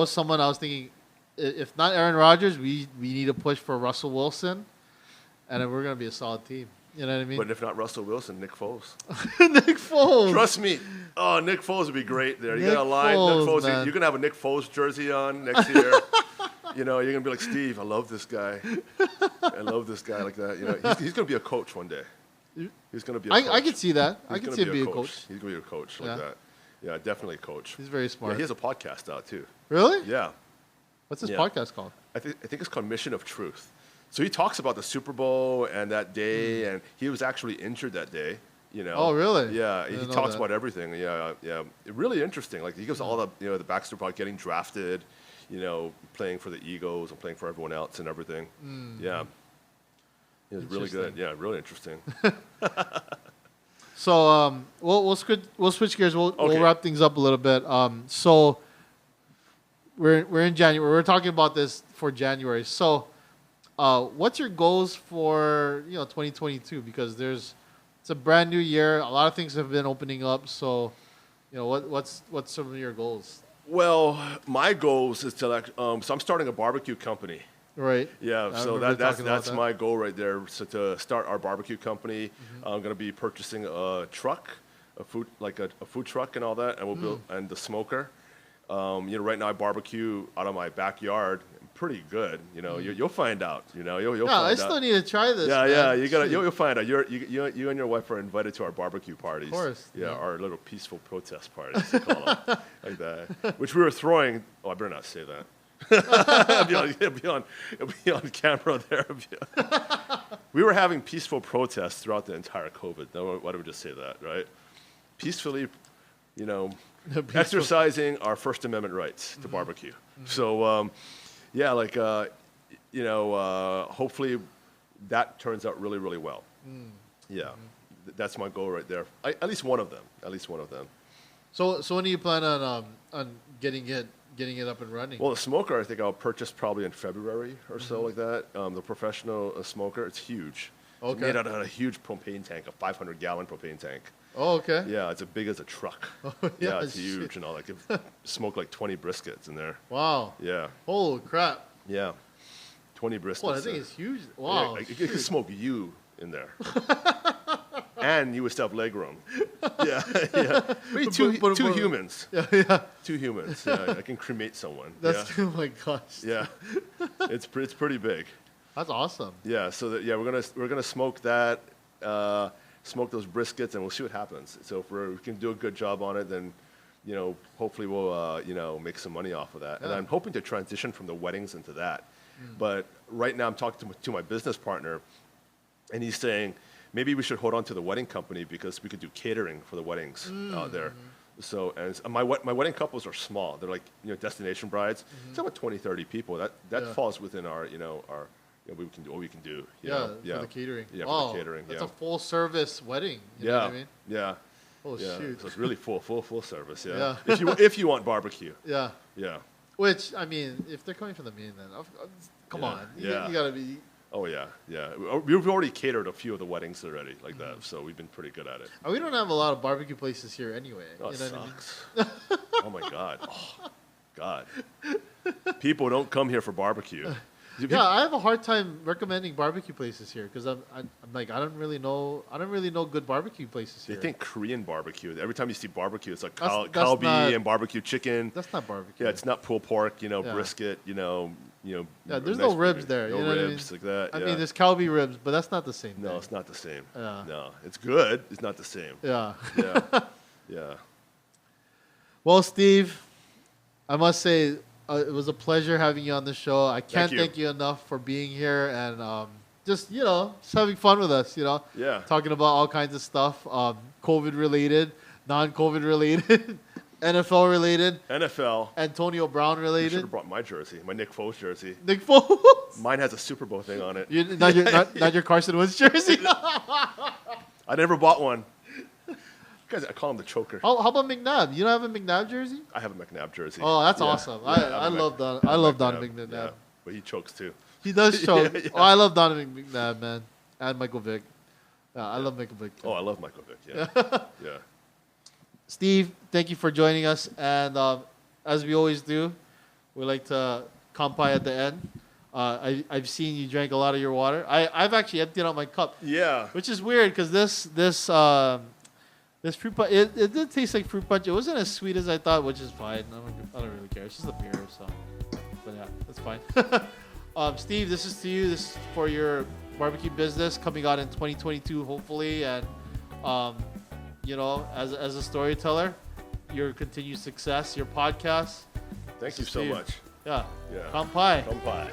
someone I was thinking. If not Aaron Rodgers, we need to push for Russell Wilson, and then we're gonna be a solid team. You know what I mean? But if not Russell Wilson, Nick Foles. Nick Foles. Trust me. Oh, Nick Foles would be great there. You Nick got a line. Foles, Nick Foles. man. You're gonna have a Nick Foles jersey on next year. You're gonna be like, Steve, I love this guy. I love this guy like that. He's gonna be a coach one day. He's gonna be. A coach. I could see that. I He's could gonna see him be a coach. He's gonna be a coach like that. Yeah, definitely a coach. He's very Yeah, smart. he has a podcast out too. Really? Yeah. What's his Yeah. podcast called? I think it's called Mission of Truth. So he talks about the Super Bowl and that day, and he was actually injured that day. You know. Oh, really? Yeah, I he didn't know talks that. about everything. Yeah. Really interesting. Like he gives all the the backstory about getting drafted, playing for the Eagles and playing for everyone else and everything. Yeah. It was really good. Interesting. Yeah, really interesting. So we'll switch gears. We'll wrap things up a little bit. So we're in January. We're talking about this for January. So what's your goals for 2022? Because it's a brand new year. A lot of things have been opening up. So what's some of your goals? Well, my goals is to so I'm starting a barbecue company. Right. Yeah, so that's my goal right there. So to start our barbecue company, I'm going to be purchasing a truck, a food truck and all that, and we'll build and the smoker. Right now I barbecue out of my backyard, pretty good. You'll find out. You'll find out. I still need to try this. Yeah, man. you'll find out. You and your wife are invited to our barbecue parties. Of course. Yeah, our little peaceful protest parties, they call them, like that. Which we were throwing. Oh, I better not say that. It'll be on camera there. We were having peaceful protests throughout the entire COVID. No, why don't we just say that, right? Peacefully, exercising our First Amendment rights to barbecue. So, hopefully that turns out really, really well. Yeah, that's my goal right there. At least one of them. So when do you plan on getting it up and running? Well, the smoker, I think I'll purchase probably in February or so, like that. The professional smoker, it's huge. Okay. It's made out of a huge propane tank, a 500-gallon propane tank. Oh, okay. Yeah, it's as big as a truck. Oh, yeah, it's huge and all. Like, it smoke like 20 briskets in there. Wow. Yeah. Holy crap. Yeah. 20 briskets. Well, I think it's huge. Wow. Yeah, it could smoke you in there. And you would still have leg room. Yeah. Maybe two humans. Yeah. 2 humans. Yeah, I can cremate someone. Oh my gosh. Yeah. It's pretty big. That's awesome. Yeah. So we're gonna smoke that, smoke those briskets, and we'll see what happens. So if we can do a good job on it, then hopefully we'll make some money off of that. Yeah. And I'm hoping to transition from the weddings into that. But right now I'm talking to my business partner, and he's saying maybe we should hold on to the wedding company because we could do catering for the weddings out there. So, and my wedding couples are small. They're like destination brides. It's about 20, 30 people. That falls within our we can do what we can do. For the catering. Yeah, wow, for the catering. That's a full service wedding. You know what I mean? Yeah. Oh shoot. So it's really full service. Yeah. Yeah. If you want barbecue. Yeah. Yeah. Which, I mean, if they're coming from the mainland, come on. You gotta be. Oh yeah. We've already catered a few of the weddings already, like that. So we've been pretty good at it. And we don't have a lot of barbecue places here anyway. Oh, it you know sucks. Oh my God. Oh, God. People don't come here for barbecue. Yeah, I have a hard time recommending barbecue places here because I'm like I don't really know good barbecue places here. They think Korean barbecue. Every time you see barbecue, it's like That's kalbi and barbecue chicken. That's not barbecue. Yeah, it's not pulled pork, brisket, Yeah, there's nice no ribs there. No you know ribs what I mean? like that. I yeah. mean, there's Calbee ribs, but that's not the same thing. No, it's not the same. Yeah. No, it's good. It's not the same. Yeah. Yeah. Well, Steve, I must say it was a pleasure having you on the show. I can't thank you enough for being here and just having fun with us. Yeah. Talking about all kinds of stuff, COVID related, non-COVID related. NFL related. NFL. Antonio Brown related. You should have brought my jersey, my Nick Foles jersey. Nick Foles? Mine has a Super Bowl thing on it. Not your Carson Wentz jersey? I never bought one. Guys, I call him the choker. How about McNabb? You don't have a McNabb jersey? I have a McNabb jersey. Oh, that's awesome. I love Donovan McNabb. Yeah, but he chokes too. He does choke. Yeah. Oh, I love Donovan McNabb, man. And Michael Vick. Yeah, I love Michael Vick too. Oh, I love Michael Vick, yeah. Yeah. Steve, thank you for joining us. And as we always do, we like to kampai at the end. I've seen you drank a lot of your water. I've actually emptied out my cup. Yeah. Which is weird because this fruit punch, it did taste like fruit punch. It wasn't as sweet as I thought, which is fine. I don't really care. It's just a beer, so. But yeah, that's fine. Steve, this is to you. This is for your barbecue business coming out in 2022, hopefully. And, as a storyteller, your continued success, your podcast. Thank you so much. Yeah. Yeah. Kampai. Kampai.